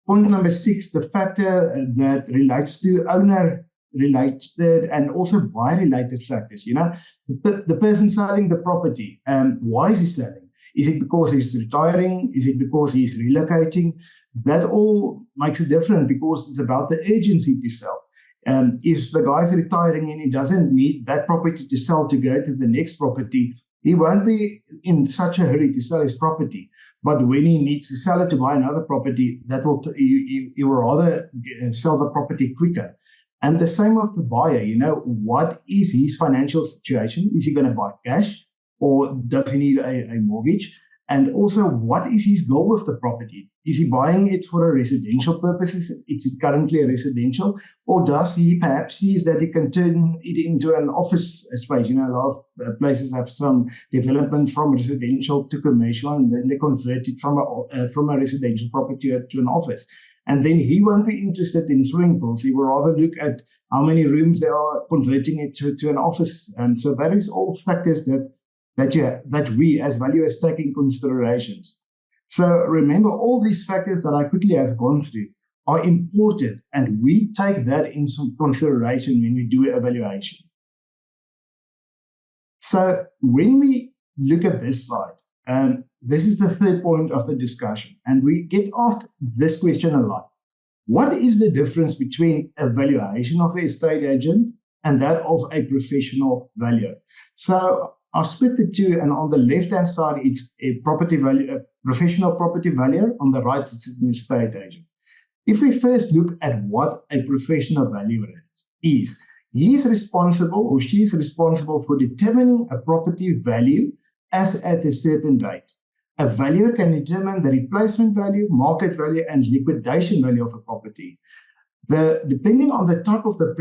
Speaker 3: point number 6, the factor that relates to owner related and also buyer related factors. The person selling the property, why is he selling? Is it because he's retiring? Is it because he's relocating? That all makes a difference because it's about the urgency to sell. If the guy's retiring and he doesn't need that property to sell to go to the next property, he won't be in such a hurry to sell his property. But when he needs to sell it to buy another property, he will rather sell the property quicker. And the same with the buyer. What is his financial situation? Is he going to buy cash, or does he need a mortgage? And also, what is his goal with the property? Is he buying it for a residential purpose? Is it currently a residential? Or does he perhaps sees that he can turn it into an office space? A lot of places have some development from residential to commercial, and then they convert it from a residential property to an office. And then he won't be interested in swimming pools. He will rather look at how many rooms they are converting it to an office. And so that is all factors that we as valuers take in considerations. So remember, all these factors that I quickly have gone through are important, and we take that in some consideration when we do evaluation. So when we look at this slide, this is the third point of the discussion, and we get asked this question a lot. What is the difference between a valuation of an estate agent and that of a professional valuer? So I'll split the two, and on the left-hand side, it's a professional property valuer. On the right, it's an estate agent. If we first look at what a professional valuer is, he is responsible, or she is responsible, for determining a property value as at a certain date. A valuer can determine the replacement value, market value, and liquidation value of a property. Depending on the type of the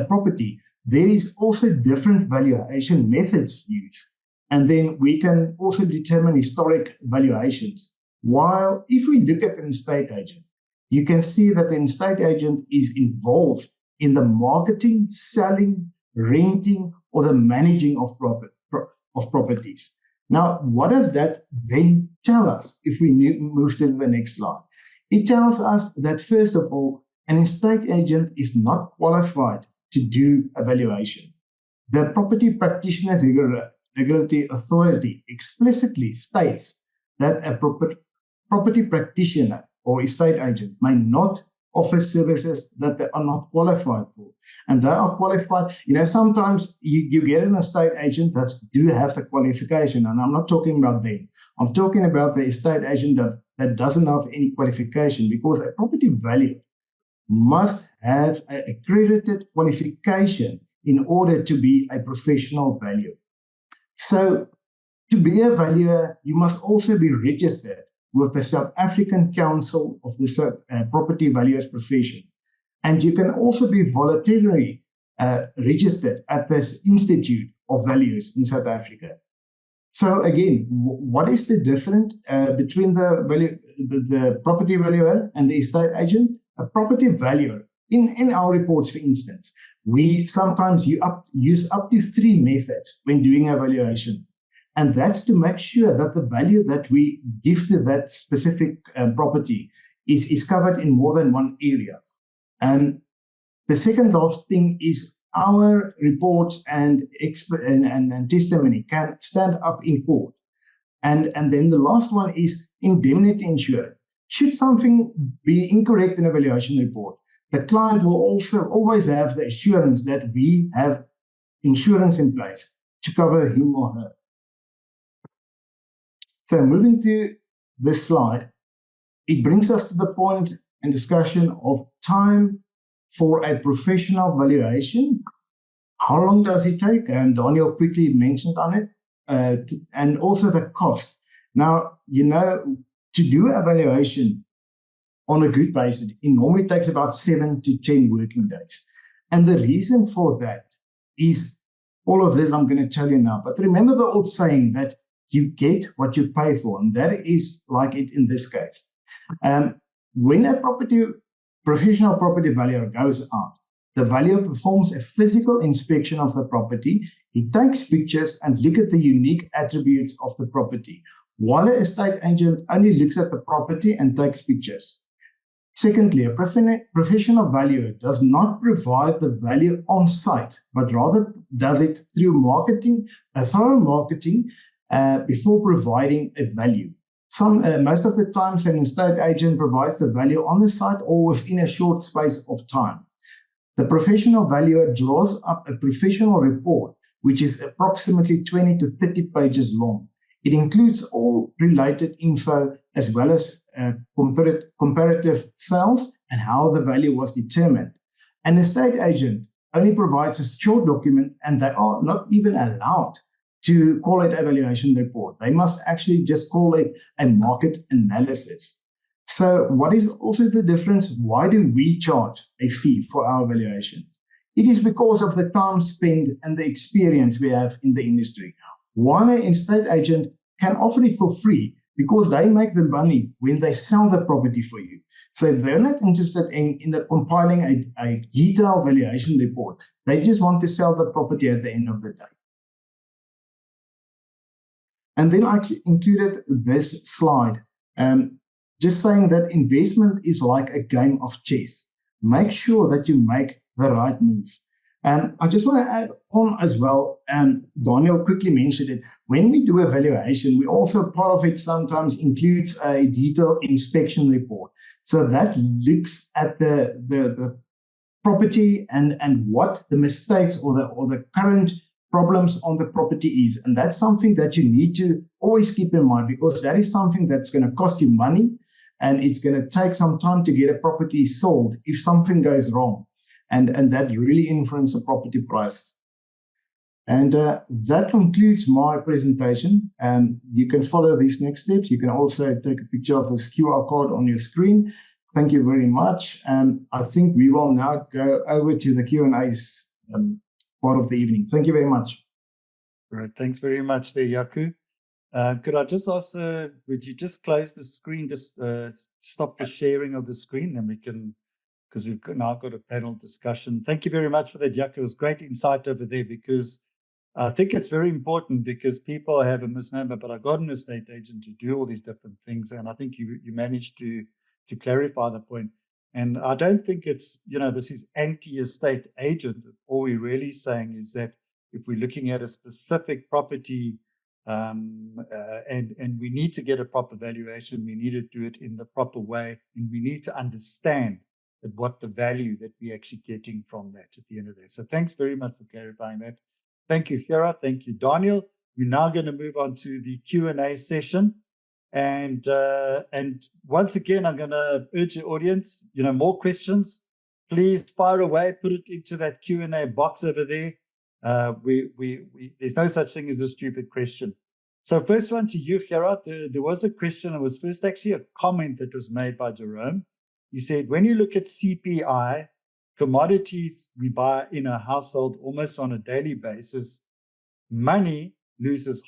Speaker 3: property, there is also different valuation methods used. And then we can also determine historic valuations. While if we look at an estate agent, you can see that an estate agent is involved in the marketing, selling, renting, or the managing of properties. Now, what does that then tell us if we move to the next slide? It tells us that, first of all, an estate agent is not qualified to do a valuation. The Property Practitioners Regulatory Authority explicitly states that a property practitioner or estate agent may not offer services that they are not qualified for. And they are qualified, sometimes you get an estate agent that do have the qualification, and I'm not talking about them. I'm talking about the estate agent that doesn't have any qualification, because a property valuer must have an accredited qualification in order to be a professional valuer. So to be a valuer, you must also be registered with the South African Council of the Property Valuers Profession. And you can also be voluntarily registered at this Institute of Valuers in South Africa. So again, what is the difference between the property valuer and the estate agent? A property valuer, in our reports, for instance, we sometimes use up to 3 methods when doing a valuation. And that's to make sure that the value that we give to that specific property is covered in more than one area. And the second last thing is our reports and testimony can stand up in court. And then the last one is indemnity insurance. Should something be incorrect in a valuation report, the client will also always have the assurance that we have insurance in place to cover him or her. So moving to this slide, it brings us to the point and discussion of time for a professional valuation. How long does it take? And Daniel quickly mentioned on it, and also the cost. Now, to do a valuation on a good basis, it normally takes about 7 to 10 working days. And the reason for that is all of this I'm going to tell you now. But remember the old saying that you get what you pay for, and that is like it in this case. When a professional property valuer goes out, the valuer performs a physical inspection of the property. He takes pictures and looks at the unique attributes of the property, while the estate agent only looks at the property and takes pictures. Secondly, a professional valuer does not provide the value on site, but rather does it through marketing, a thorough marketing, before providing a value. Most of the times, an estate agent provides the value on the site or within a short space of time. The professional valuer draws up a professional report, which is approximately 20 to 30 pages long. It includes all related info as well as comparative sales and how the value was determined. An estate agent only provides a short document, and they are not even allowed to call it a valuation report. They must actually just call it a market analysis. So what is also the difference? Why do we charge a fee for our valuations? It is because of the time spent and the experience we have in the industry. While an estate agent can offer it for free because they make the money when they sell the property for you. So they're not interested in compiling a detailed valuation report. They just want to sell the property at the end of the day. And then I included this slide, just saying that investment is like a game of chess. Make sure that you make the right move. And I just want to add on as well, and Daniel quickly mentioned it, when we do a valuation, we also, part of it sometimes includes a detailed inspection report. So that looks at the property and what the mistakes or the current problems on the property is. And that's something that you need to always keep in mind, because that is something that's going to cost you money, and it's going to take some time to get a property sold if something goes wrong. And that really influences the property price. And that concludes my presentation. And you can follow these next steps. You can also take a picture of this QR code on your screen. Thank you very much. And I think we will now go over to the Q&A's part of the evening. Thank you very much.
Speaker 1: Right. Thanks very much there, Yaku. Could I just ask, would you just close the screen, just stop the sharing of the screen, and we can, because we've now got a panel discussion. Thank you very much for that, Yaku. It was great insight over there, because I think it's very important, because people have a misnomer, but I got an estate agent to do all these different things. And I think you managed to clarify the point. And I don't think it's, this is anti-estate agent. All we're really saying is that if we're looking at a specific property and we need to get a proper valuation, we need to do it in the proper way, and we need to understand what the value that we're actually getting from that at the end of the day. So thanks very much for clarifying that. Thank you, Hera. Thank you, Daniel. We're now going to move on to the Q&A session. And once again, I'm going to urge the audience, more questions, please fire away, put it into that Q&A box over there. There's no such thing as a stupid question. So first one to you, Gerard. There was a question. It was first actually a comment that was made by Jerome. He said, when you look at CPI, commodities we buy in a household almost on a daily basis, money loses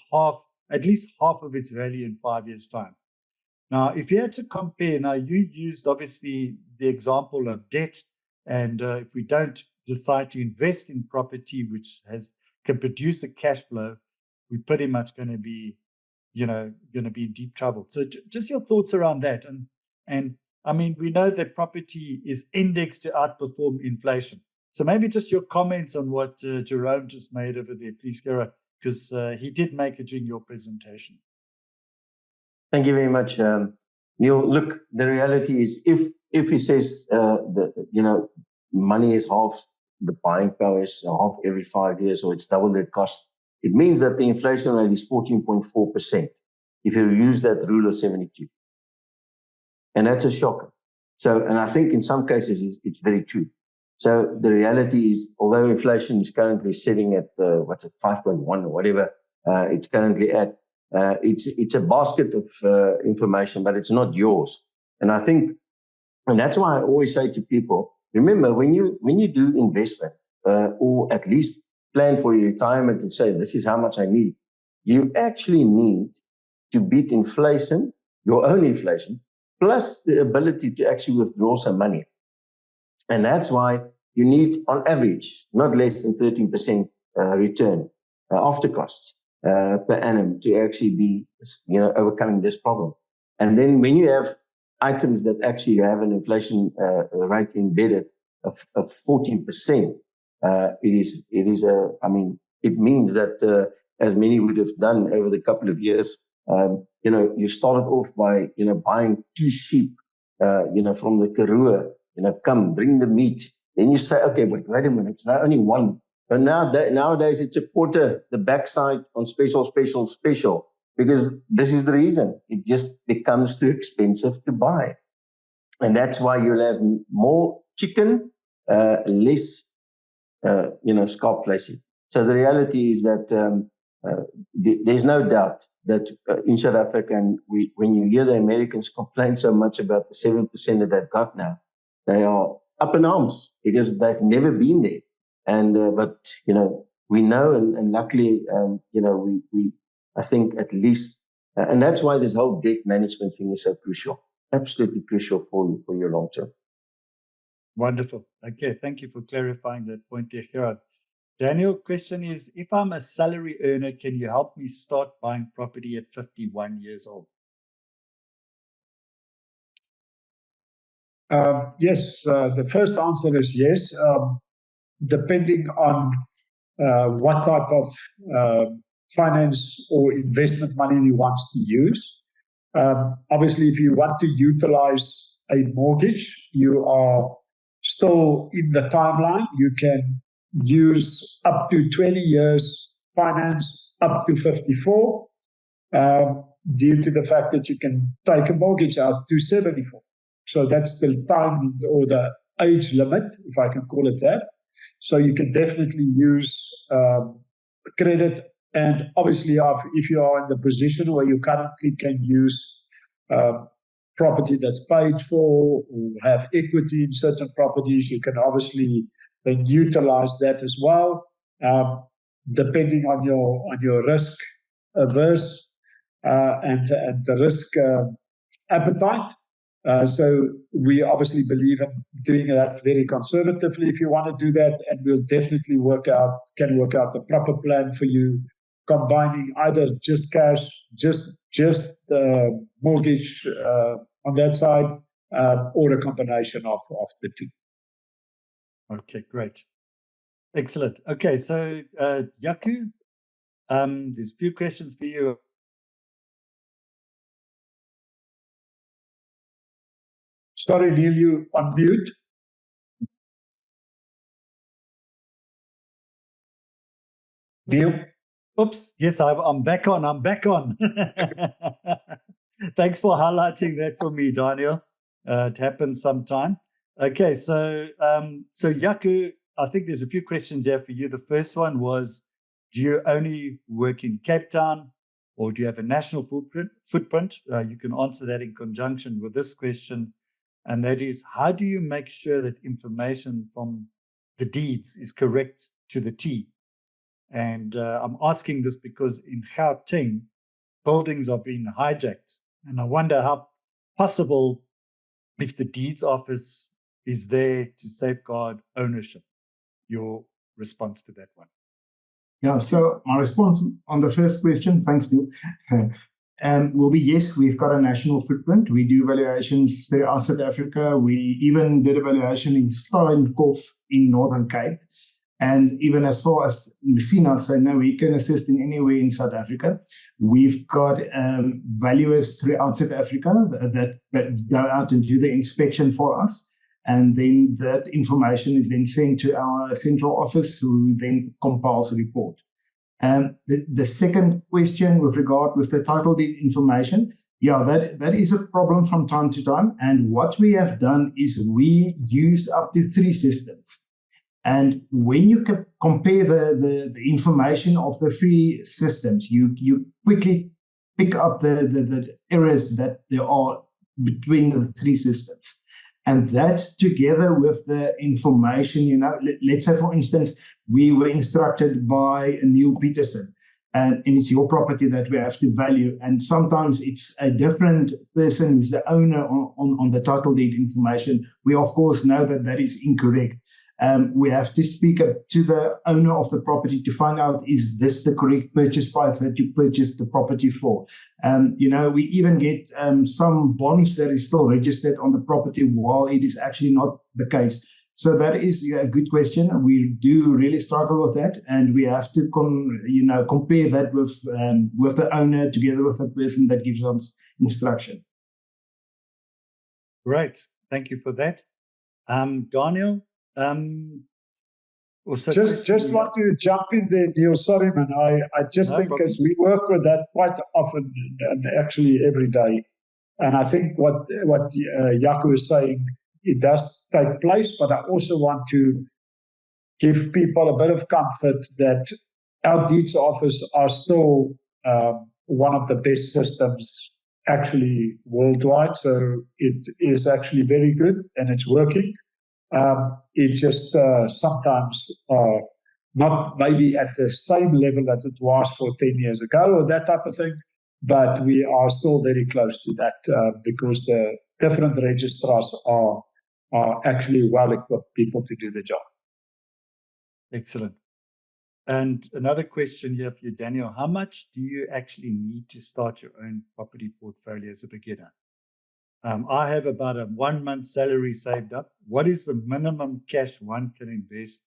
Speaker 1: at least half of its value in 5 years' time. Now, if you had to compare, now you used obviously the example of debt, and if we don't decide to invest in property, which can produce a cash flow, we're pretty much going to be, going to be in deep trouble. So just your thoughts around that, and I mean, we know that property is indexed to outperform inflation. So maybe just your comments on what Jerome just made over there, please, Gerard, because he did make it during your presentation.
Speaker 2: Thank you very much, Neil. Look, the reality is, if he says money is half, the buying power is half every 5 years, or it's double the cost, it means that the inflation rate is 14.4%. If you use that rule of 72, and that's a shocker. So, and I think in some cases it's very true. So the reality is, although inflation is currently sitting at 5.1 or whatever it's currently at. It's a basket of information, but it's not yours. And I think, and that's why I always say to people, remember, when you do investment, or at least plan for your retirement and say, this is how much I need, you actually need to beat inflation, your own inflation, plus the ability to actually withdraw some money. And that's why you need, on average, not less than 13% return after costs. Per annum to actually be, overcoming this problem. And then when you have items that actually have an inflation rate embedded of 14%, it means that as many would have done over the couple of years, you started off by buying 2 sheep, from the Karoo, come bring the meat. Then you say, okay, wait a minute, it's not only one. But nowadays it's a quarter, the backside on special, because this is the reason. It just becomes too expensive to buy. And that's why you'll have more chicken, less, scalp fleshy. So the reality is that there's no doubt that in South Africa, and when you hear the Americans complain so much about the 7% that they've got now, they are up in arms because they've never been there. And but we know, and luckily we I think at least, and that's why this whole debt management thing is so crucial, absolutely crucial for your long term.
Speaker 1: Wonderful. Okay, thank you for clarifying that point there, Gerard. Daniel, question is, if I'm a salary earner, can you help me start buying property at 51 years old?
Speaker 4: Yes, the first answer is yes. Depending on what type of finance or investment money he wants to use. Obviously, if you want to utilize a mortgage, you are still in the timeline. You can use up to 20 years finance up to 54, due to the fact that you can take a mortgage out to 74. So that's the time or the age limit, if I can call it that. So you can definitely use credit. And obviously, if you are in the position where you currently can use property that's paid for or have equity in certain properties, you can obviously then utilize that as well, depending on your risk averse and the risk appetite. So we obviously believe in doing that very conservatively if you want to do that, and we'll definitely can work out the proper plan for you, combining either just cash, just mortgage on that side, or a combination of the two.
Speaker 1: Okay, great. Excellent. Okay, so Yaku, there's a few questions for you.
Speaker 4: Sorry, Neil, you on mute. Neil?
Speaker 1: Oops. Yes, I'm back on. Thanks for highlighting that for me, Daniel. It happens sometime. Okay, so Yaku, I think there's a few questions there for you. The first one was, do you only work in Cape Town? or do you have a national footprint? You can answer that in conjunction with this question, and that is, how do you make sure that information from the deeds is correct to the T? And I'm asking this because in Gauteng, buildings are being hijacked, and I wonder how possible if the deeds office is there to safeguard ownership. Your response to that one?
Speaker 3: Yeah, so my response on the first question, thanks, Neil, will be yes, we've got a national footprint. We do valuations throughout South Africa. We even did a valuation in Steenkop in Northern Cape. And even as far as Messina, so no, we can assist in anywhere in South Africa. We've got valuers throughout South Africa that go out and do the inspection for us. And then that information is then sent to our central office, who then compiles a report. The second question with regard with the title deed information, yeah, that is a problem from time to time. And what we have done is we use up to 3 systems. And when you compare the information of the 3 systems, you quickly pick up the errors that there are between the 3 systems. And that together with the information, let's say, for instance, we were instructed by Neil Peterson, and it's your property that we have to value. And sometimes it's a different person who's the owner on the title deed information. We, of course, know that is incorrect. We have to speak up to the owner of the property to find out, is this the correct purchase price that you purchased the property for? We even get some bonds that is still registered on the property while it is actually not the case. So that is a good question. We do really struggle with that, and we have to compare that with the owner together with the person that gives us instruction.
Speaker 1: Great, thank you for that, Daniel.
Speaker 4: Also just want to jump in there, Neil. Sorry, man. I just think problem. As we work with that quite often and actually every day, and I think what Jaco is saying, it does take place, but I also want to give people a bit of comfort that our deeds office are still one of the best systems actually worldwide. So it is actually very good and it's working. It just sometimes not maybe at the same level that it was for 10 years ago or that type of thing, but we are still very close to that because the different registrars are actually well-equipped people to do the job.
Speaker 1: Excellent. And another question here for you, Daniel. How much do you actually need to start your own property portfolio as a beginner? I have about a 1 month salary saved up. What is the minimum cash one can invest,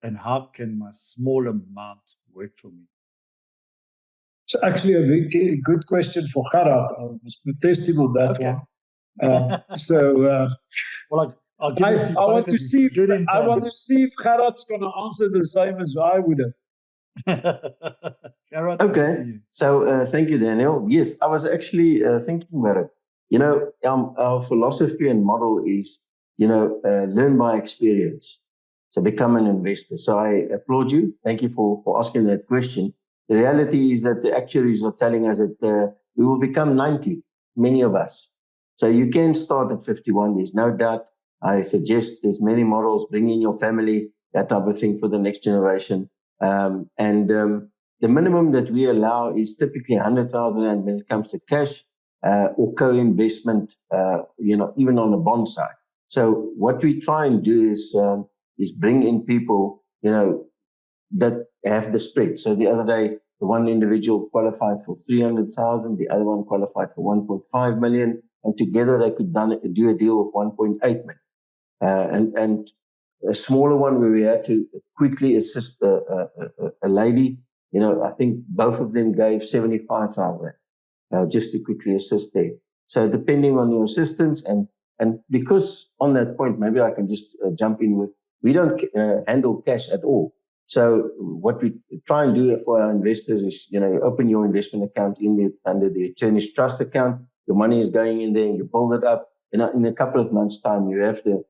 Speaker 1: and how can my small amount work for me?
Speaker 4: It's actually a very good question for Gerard. I was protesting on that one.
Speaker 1: Well, I'll give it to you.
Speaker 4: I want to see if Gerard's going to answer the same as I would have.
Speaker 1: Gerard,
Speaker 2: okay. So thank you, Daniel. Yes, I was actually thinking about it. Our philosophy and model is, learn by experience. So become an investor. So I applaud you. Thank you for asking that question. The reality is that the actuaries are telling us that we will become 90, many of us. So you can start at 51. There's no doubt. I suggest there's many models, bring in your family, that type of thing for the next generation. The minimum that we allow is typically 100,000 and when it comes to cash or co-investment, even on the bond side. So what we try and do is bring in people, that have the spread. So the other day, the one individual qualified for 300,000, the other one qualified for 1.5 million, and together they could do a deal of 1.8 million. And a smaller one where we had to quickly assist a lady, I think both of them gave 75,000 just to quickly assist there. So depending on your assistance and because on that point, maybe I can just jump in with, we don't handle cash at all. So what we try and do for our investors is, open your investment account under the attorney's trust account. Your money is going in there and you build it up. In a couple of months' time, you have the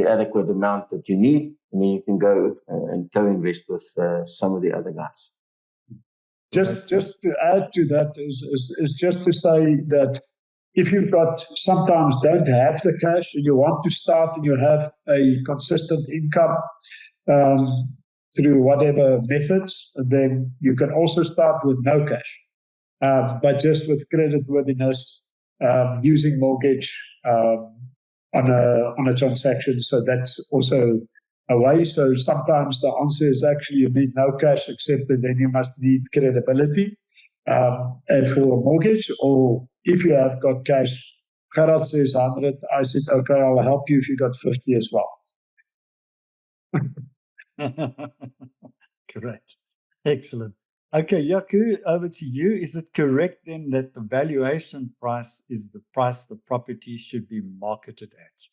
Speaker 2: adequate amount that you need, and then you can go and co-invest with some of the other guys.
Speaker 4: Just to add to that is just to say that if you've got sometimes don't have the cash and you want to start and you have a consistent income through whatever methods, then you can also start with no cash, but just with creditworthiness, using mortgage on a transaction. So that's also a way. So sometimes the answer is actually you need no cash, except that then you must need credibility. And for a mortgage, or if you have got cash, Gerard says 100. I said, okay, I'll help you if you got 50 as well.
Speaker 1: Great. Excellent. Okay, Jaco, over to you. Is it correct then that the valuation price is the price the property should be marketed at?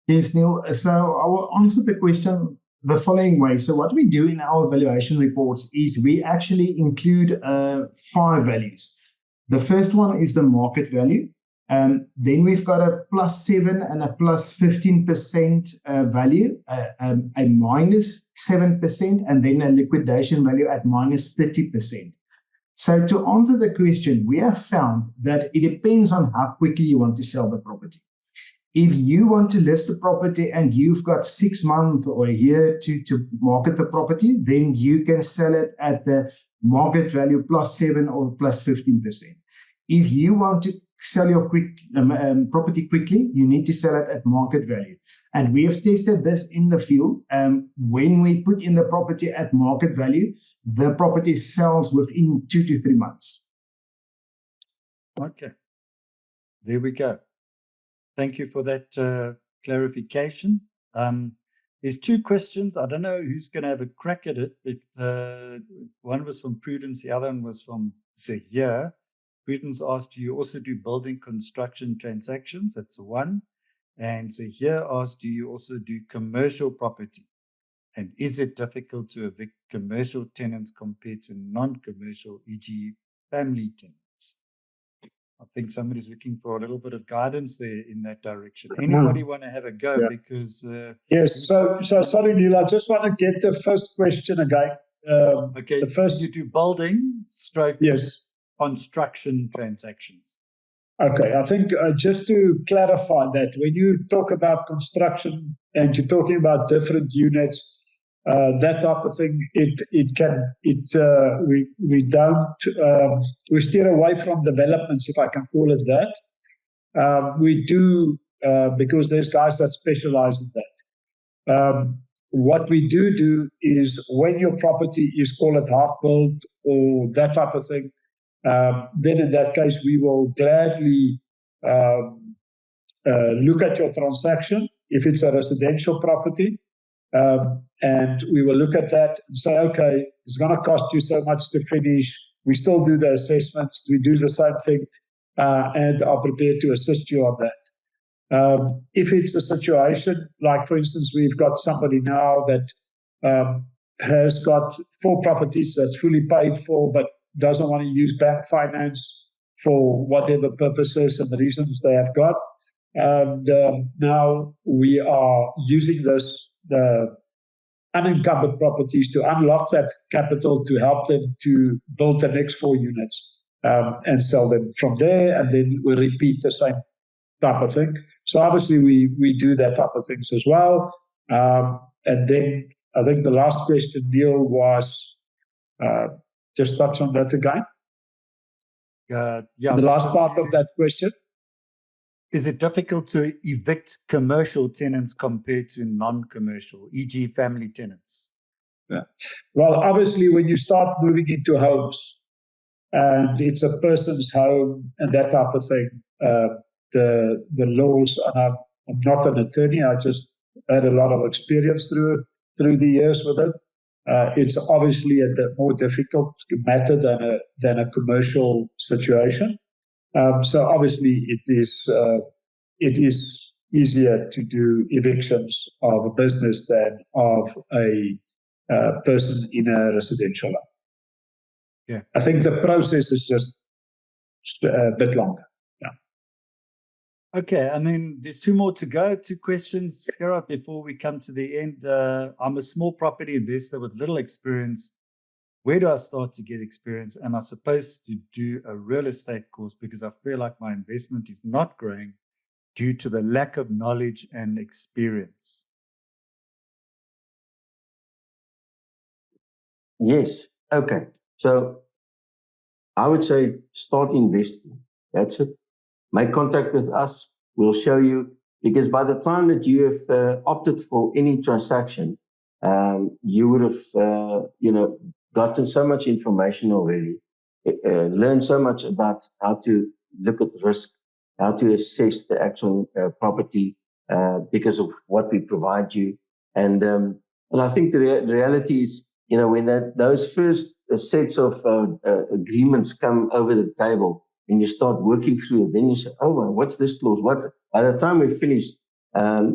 Speaker 3: Yes, Neil. So I will answer the question the following way. So what we do in our valuation reports is we actually include 5 values. The first one is the market value. Then we've got a +7 and a +15% value, a -7%, and then a liquidation value at -30%. So to answer the question, we have found that it depends on how quickly you want to sell the property. If you want to list the property and you've got 6 months or a year to market the property, then you can sell it at the market value +7 or +15%. If you want to sell your property quickly, you need to sell it at market value. And we have tested this in the field. When we put in the property at market value, the property sells within 2 to 3 months.
Speaker 1: Okay. There we go. Thank you for that clarification. There's 2 questions. I don't know who's going to have a crack at it, but one was from Prudence, the other one was from Zahir. Prudence asked, do you also do building construction transactions? That's one. And Zahir asked, do you also do commercial property? And is it difficult to evict commercial tenants compared to non-commercial, e.g. family tenants? I think somebody's looking for a little bit of guidance there in that direction. Anybody want to have a go?
Speaker 4: Yeah.
Speaker 1: Because
Speaker 4: yes. So sorry, Neil. I just want to get the first question again.
Speaker 1: Okay.
Speaker 4: The first,
Speaker 1: you do building stroke
Speaker 4: yes,
Speaker 1: construction transactions.
Speaker 4: Okay. I think just to clarify that, when you talk about construction and you're talking about different units, that type of thing, we steer away from developments, if I can call it that. We do, because there's guys that specialize in that. What we do is when your property is, call it half built or that type of thing, then in that case, we will gladly look at your transaction if it's a residential property. And we will look at that and say, okay, it's going to cost you so much to finish. We still do the assessments. We do the same thing and are prepared to assist you on that. If it's a situation, like for instance, we've got somebody now that has got 4 properties that's fully paid for, but doesn't want to use bank finance for whatever purposes and the reasons they have got. And now we are using the unencumbered properties to unlock that capital to help them to build the next 4 units and sell them from there. And then we repeat the same type of thing. So obviously we do that type of things as well. And then I think the last question, Neil, was just touch on that again.
Speaker 1: Yeah.
Speaker 4: The last part of that question.
Speaker 1: Is it difficult to evict commercial tenants compared to non-commercial, e.g. family tenants?
Speaker 4: Yeah. Well, obviously, when you start moving into homes and it's a person's home and that type of thing, the laws, and I'm not an attorney, I just had a lot of experience through the years with it. It's obviously a more difficult matter than a commercial situation. So obviously it is easier to do evictions of a business than of a person in a residential home.
Speaker 1: Yeah,
Speaker 4: I think the process is just a bit longer. Yeah.
Speaker 1: Okay, I mean, there's 2 more to go. 2 questions, Gerard, before we come to the end. I'm a small property investor with little experience. where do I start to get experience? Am I supposed to do a real estate course because I feel like my investment is not growing due to the lack of knowledge and experience?
Speaker 2: Yes. Okay. So I would say start investing. That's it. Make contact with us. We'll show you, because by the time that you have opted for any transaction, you would have, gotten so much information already, learned so much about how to look at risk, how to assess the actual property because of what we provide you. And I think the reality is, when those first sets of agreements come over the table, and you start working through it, then you say, oh, well, what's this clause? By the time we're finished,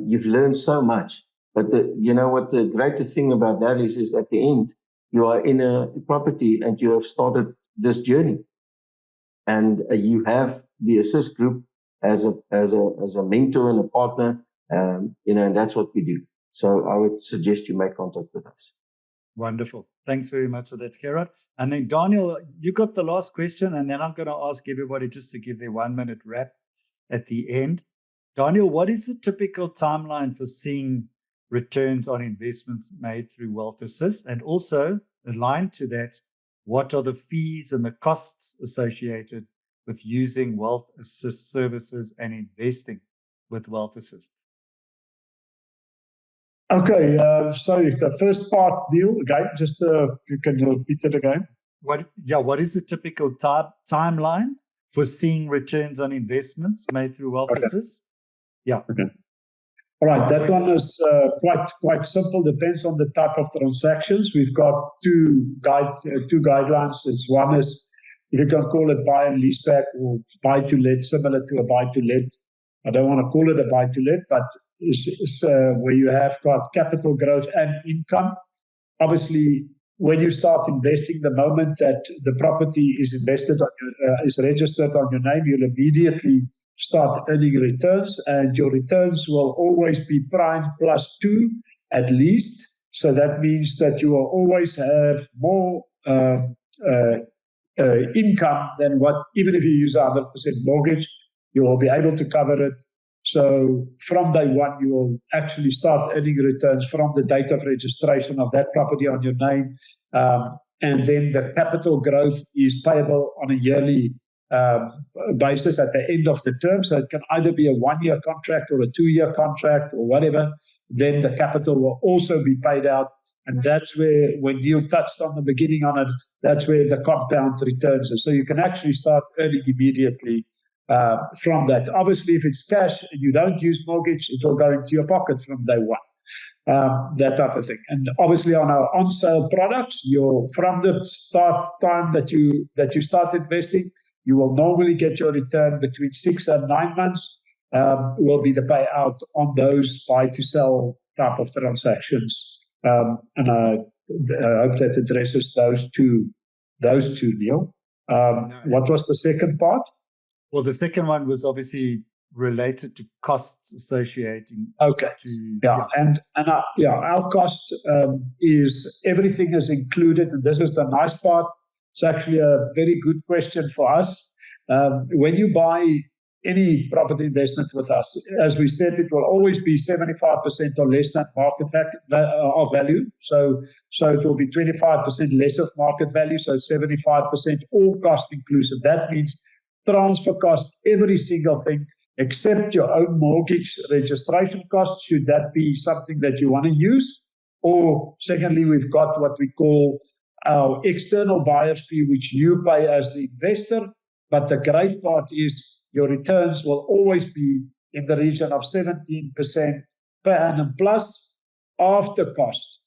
Speaker 2: you've learned so much. But what the greatest thing about that is at the end, you are in a property and you have started this journey. And you have the assist group as a mentor and a partner, and that's what we do. So I would suggest you make contact with us.
Speaker 1: Wonderful. Thanks very much for that, Gerard. And then Daniel, you got the last question, and then I'm going to ask everybody just to give their 1 minute wrap at the end. Daniel, what is the typical timeline for seeing returns on investments made through Wealth Assist? And also, aligned to that, what are the fees and the costs associated with using Wealth Assist services and investing with Wealth Assist?
Speaker 4: Okay, sorry, the first part, Neil, again, just you can repeat it again.
Speaker 1: What is the typical timeline for seeing returns on investments made through Wealth Assist? Yeah.
Speaker 4: Okay. All right, that one is quite simple. Depends on the type of transactions. We've got two guidelines. It's one is, you can call it buy and lease back or buy to let, similar to a buy to let. I don't want to call it a buy to let, but it's where you have got capital growth and income. Obviously, when you start investing, the moment that the property is invested on is registered on your name, you'll immediately start earning returns, and your returns will always be prime plus 2 at least. So that means that you will always have more income than what, even if you use 100% mortgage, you will be able to cover it. So from day one, you will actually start earning returns from the date of registration of that property on your name. And then the capital growth is payable on a yearly basis at the end of the term. So it can either be a 1-year contract or a 2-year contract or whatever. Then the capital will also be paid out. And that's where, when Neil touched on the beginning on it, that's where the compound returns are. So you can actually start earning immediately from that. Obviously, if it's cash and you don't use mortgage, it will go into your pocket from day one. That type of thing. And obviously, on our on-sale products, from the start time that you start investing, you will normally get your return between 6 and 9 months. Will be the payout on those buy-to-sell type of transactions. And I hope that addresses those two, Neil. What was the second part?
Speaker 1: Well, the second one was obviously related to costs associating.
Speaker 4: Okay. Our cost is, everything is included, and this is the nice part. It's actually a very good question for us. When you buy any property investment with us, as we said, it will always be 75% or less than market of value. So it will be 25% less of market value, so 75% all cost inclusive. That means transfer cost, every single thing, except your own mortgage registration cost, should that be something that you want to use. Or secondly, we've got what we call our external buyer fee, which you pay as the investor. But the great part is your returns will always be in the region of 17% per annum plus after cost,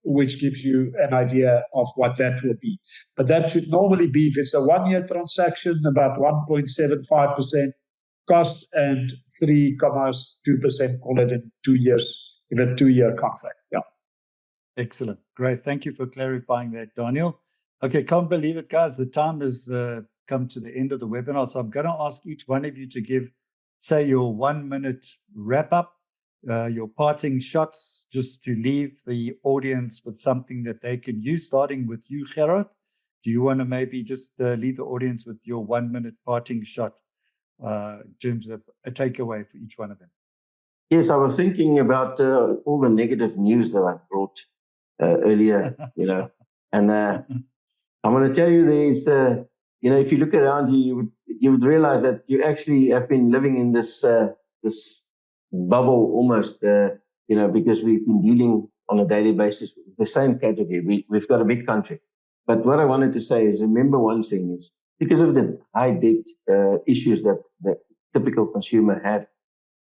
Speaker 4: which gives you an idea of what that will be. But that should normally be, if it's a 1-year transaction, about 1.75% cost and 3.2%, call it in 2 years, in a 2-year contract. Yeah.
Speaker 1: Excellent. Great. Thank you for clarifying that, Daniel. Okay, can't believe it, guys. The time has come to the end of the webinar. So I'm going to ask each one of you to give, say, your 1 minute wrap up. your parting shots, just to leave the audience with something that they can use, starting with you, Gerard. Do you want to maybe just leave the audience with your 1 minute parting shot in terms of a takeaway for each one of them?
Speaker 2: Yes, I was thinking about all the negative news that I brought earlier, and I'm going to tell you there's, if you look around you, you would realize that you actually have been living in this bubble almost, because we've been dealing on a daily basis with the same category. We've got a big country. But what I wanted to say is, remember one thing is, because of the high debt issues that the typical consumer have,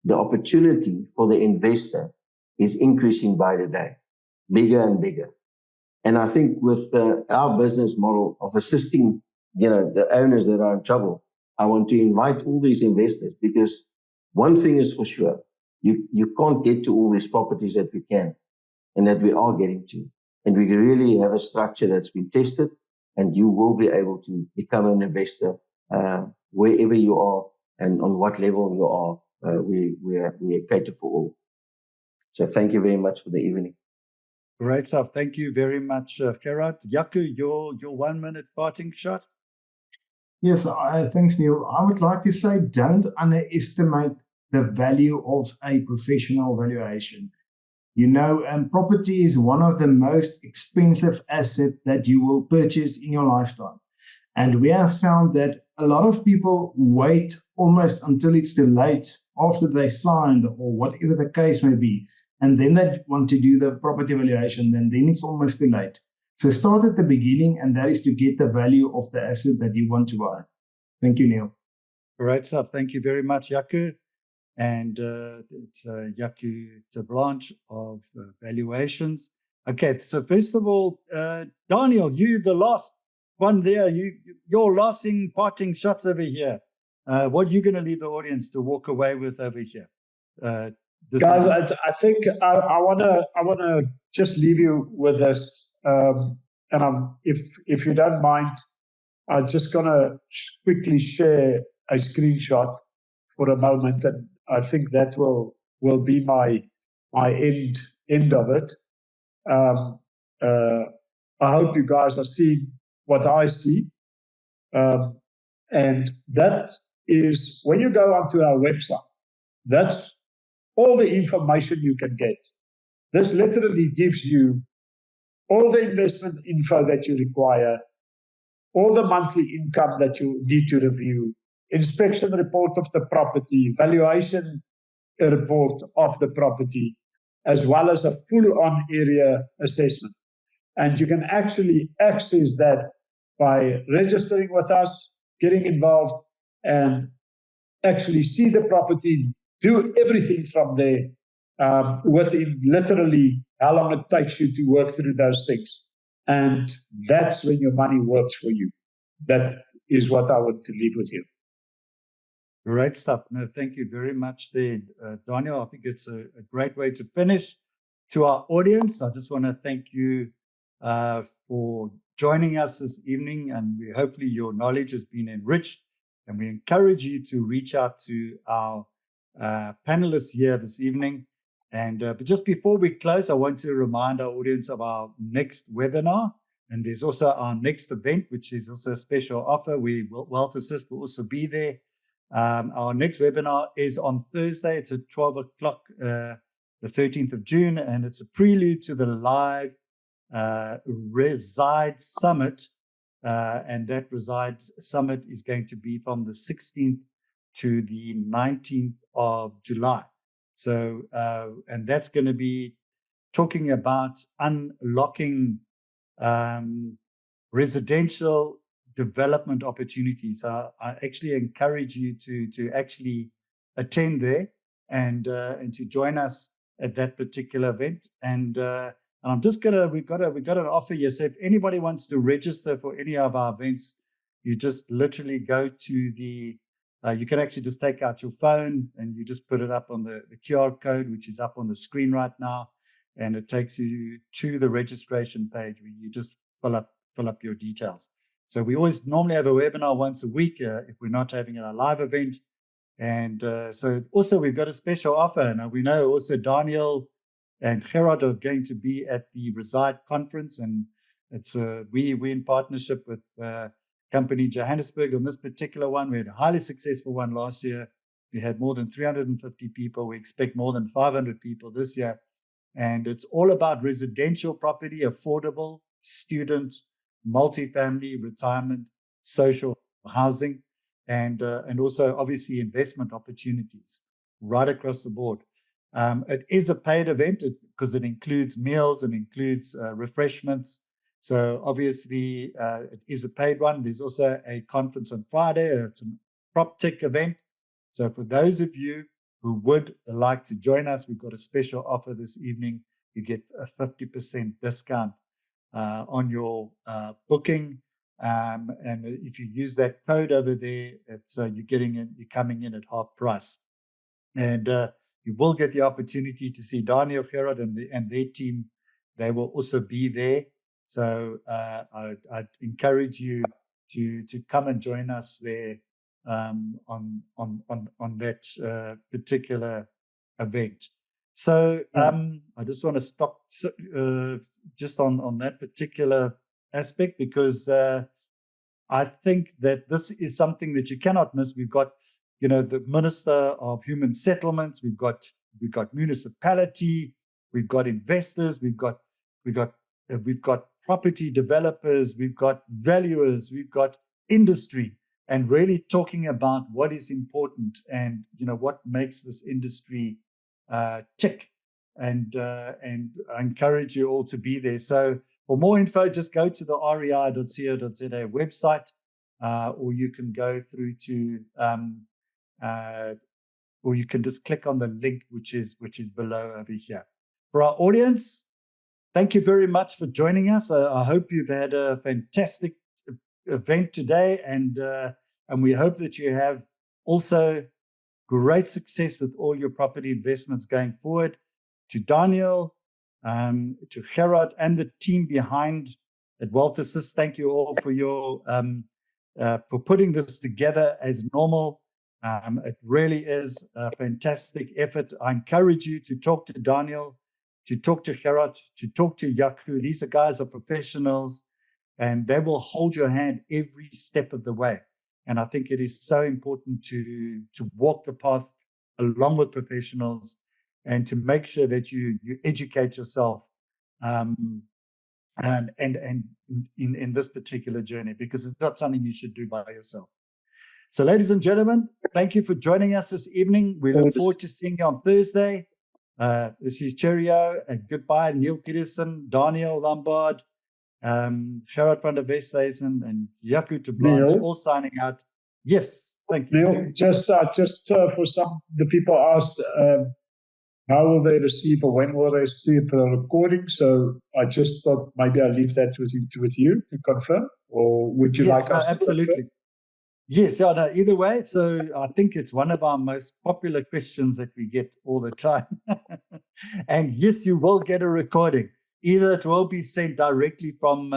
Speaker 2: the opportunity for the investor is increasing by the day, bigger and bigger. And I think with our business model of assisting, the owners that are in trouble, I want to invite all these investors, because one thing is for sure, you can't get to all these properties that we can and that we are getting to. And we really have a structure that's been tested, and you will be able to become an investor wherever you are and on what level you are. We cater for all. So thank you very much for the evening.
Speaker 1: Great stuff. Thank you very much, Gerard. Jaco, your 1 minute parting shot.
Speaker 3: Yes, thanks, Neil. I would like to say, don't underestimate the value of a professional valuation. Property is one of the most expensive assets that you will purchase in your lifetime. And we have found that a lot of people wait almost until it's too late after they signed or whatever the case may be. And then they want to do the property valuation, then it's almost too late. So start at the beginning, and that is to get the value of the asset that you want to buy. Thank you, Neil.
Speaker 1: Great stuff. Thank you very much, Jaco. And it's Jaco de Blanche of Valuations. Okay, so first of all, Daniel, you the last one there. Your lasting parting shots over here. What are you going to leave the audience to walk away with over here?
Speaker 4: Guys, I think I wanna just leave you with this, and if you don't mind, I'm just gonna quickly share a screenshot for a moment, and I think that will be my end of it. I hope you guys are seeing what I see, and that is when you go onto our website. That's all the information you can get. This literally gives you all the investment info that you require, all the monthly income that you need to review, inspection report of the property, valuation report of the property, as well as a full-on area assessment. And you can actually access that by registering with us, getting involved, and actually see the property, do everything from there within literally how long it takes you to work through those things. And that's when your money works for you. That is what I want to leave with you.
Speaker 1: Great stuff. No, thank you very much there, Daniel. I think it's a great way to finish. To our audience, I just want to thank you for joining us this evening, and hopefully your knowledge has been enriched, and we encourage you to reach out to our panelists here this evening. And but just before we close, I want to remind our audience of our next webinar. And there's also our next event, which is also a special offer. Wealth Assist will also be there. Our next webinar is on Thursday. It's at 12 o'clock, the 13th of June, and it's a prelude to the live Reside Summit. And that Reside Summit is going to be from the 16th to the 19th of July. So, and that's going to be talking about unlocking residential development opportunities. I actually encourage you to actually attend there and to join us at that particular event. And I'm just we've got an offer here. So if anybody wants to register for any of our events, you just literally go to the you can actually just take out your phone and you just put it up on the QR code, which is up on the screen right now. And it takes you to the registration page where you just fill up your details. So we always normally have a webinar once a week if we're not having a live event. And so also we've got a special offer. Now we know also Daniel and Gerard are going to be at the Reside conference, and it's we in partnership with company Johannesburg on this particular one. We had a highly successful one last year. We had more than 350 people. We expect more than 500 people this year. And it's all about residential property, affordable, student, multifamily, retirement, social housing, and also obviously investment opportunities right across the board. It is a paid event because it includes meals and includes refreshments. So obviously it is a paid one. There's also a conference on Friday. It's a prop tech event. So for those of you who would like to join us, we've got a special offer this evening. You get a 50% discount on your booking. And if you use that code over there, it's you're coming in at half price. And you will get the opportunity to see Daniel, Gerard, and their team. They will also be there. So I'd encourage you to come and join us there on that particular event. So I just want to stop just on that particular aspect, because I think that this is something that you cannot miss. We've got, the Minister of Human Settlements. We've got municipality. We've got investors. We've got property developers. We've got valuers. We've got industry, and really talking about what is important and what makes this industry tick. And I encourage you all to be there. So for more info, just go to the rei.co.za website, or you can go through to or you can just click on the link which is below over here. For our audience, thank you very much for joining us. I hope you've had a fantastic event today, and we hope that you have also great success with all your property investments going forward. To Daniel, to Gerard, and the team behind at Wealth Assist, thank you all for your for putting this together as normal. It really is a fantastic effort. I encourage you to talk to Daniel, to talk to Gerard, to talk to Yaku. These guys are professionals, and they will hold your hand every step of the way. And I think it is so important to walk the path along with professionals, and to make sure that you educate yourself and in this particular journey, because it's not something you should do by yourself. So, ladies and gentlemen, thank you for joining us this evening. We look forward to seeing you on Thursday. This is Cheerio, and goodbye. Neil Peterson, Daniel Lombard, Gerard van der Westhuizen, and Yaku de Blanche, all signing out. Yes, thank you.
Speaker 4: Neil, just for the people asked, how will they receive, or when will they receive the recording? So I just thought maybe I'll leave that with you to confirm, or would you like us to
Speaker 1: absolutely.
Speaker 4: confirm?
Speaker 1: Yes, no, either way. So I think it's one of our most popular questions that we get all the time. And yes, you will get a recording. Either it will be sent directly from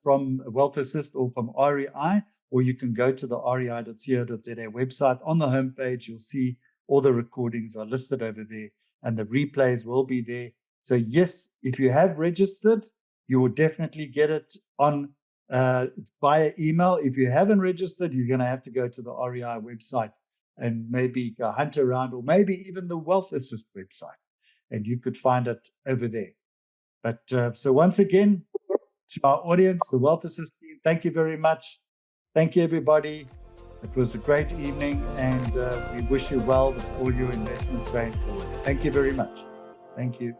Speaker 1: Wealth Assist or from REI, or you can go to the rei.co.za website. On the homepage, you'll see all the recordings are listed over there, and the replays will be there. So yes, if you have registered, you will definitely get it on via email. If you haven't registered, you're going to have to go to the REI website and maybe go hunt around, or maybe even the Wealth Assist website, and you could find it over there. But so once again, to our audience, the Wealth Assist team, thank you very much. Thank you, everybody. It was a great evening, and we wish you well with all your investments going forward. Thank you very much. Thank you.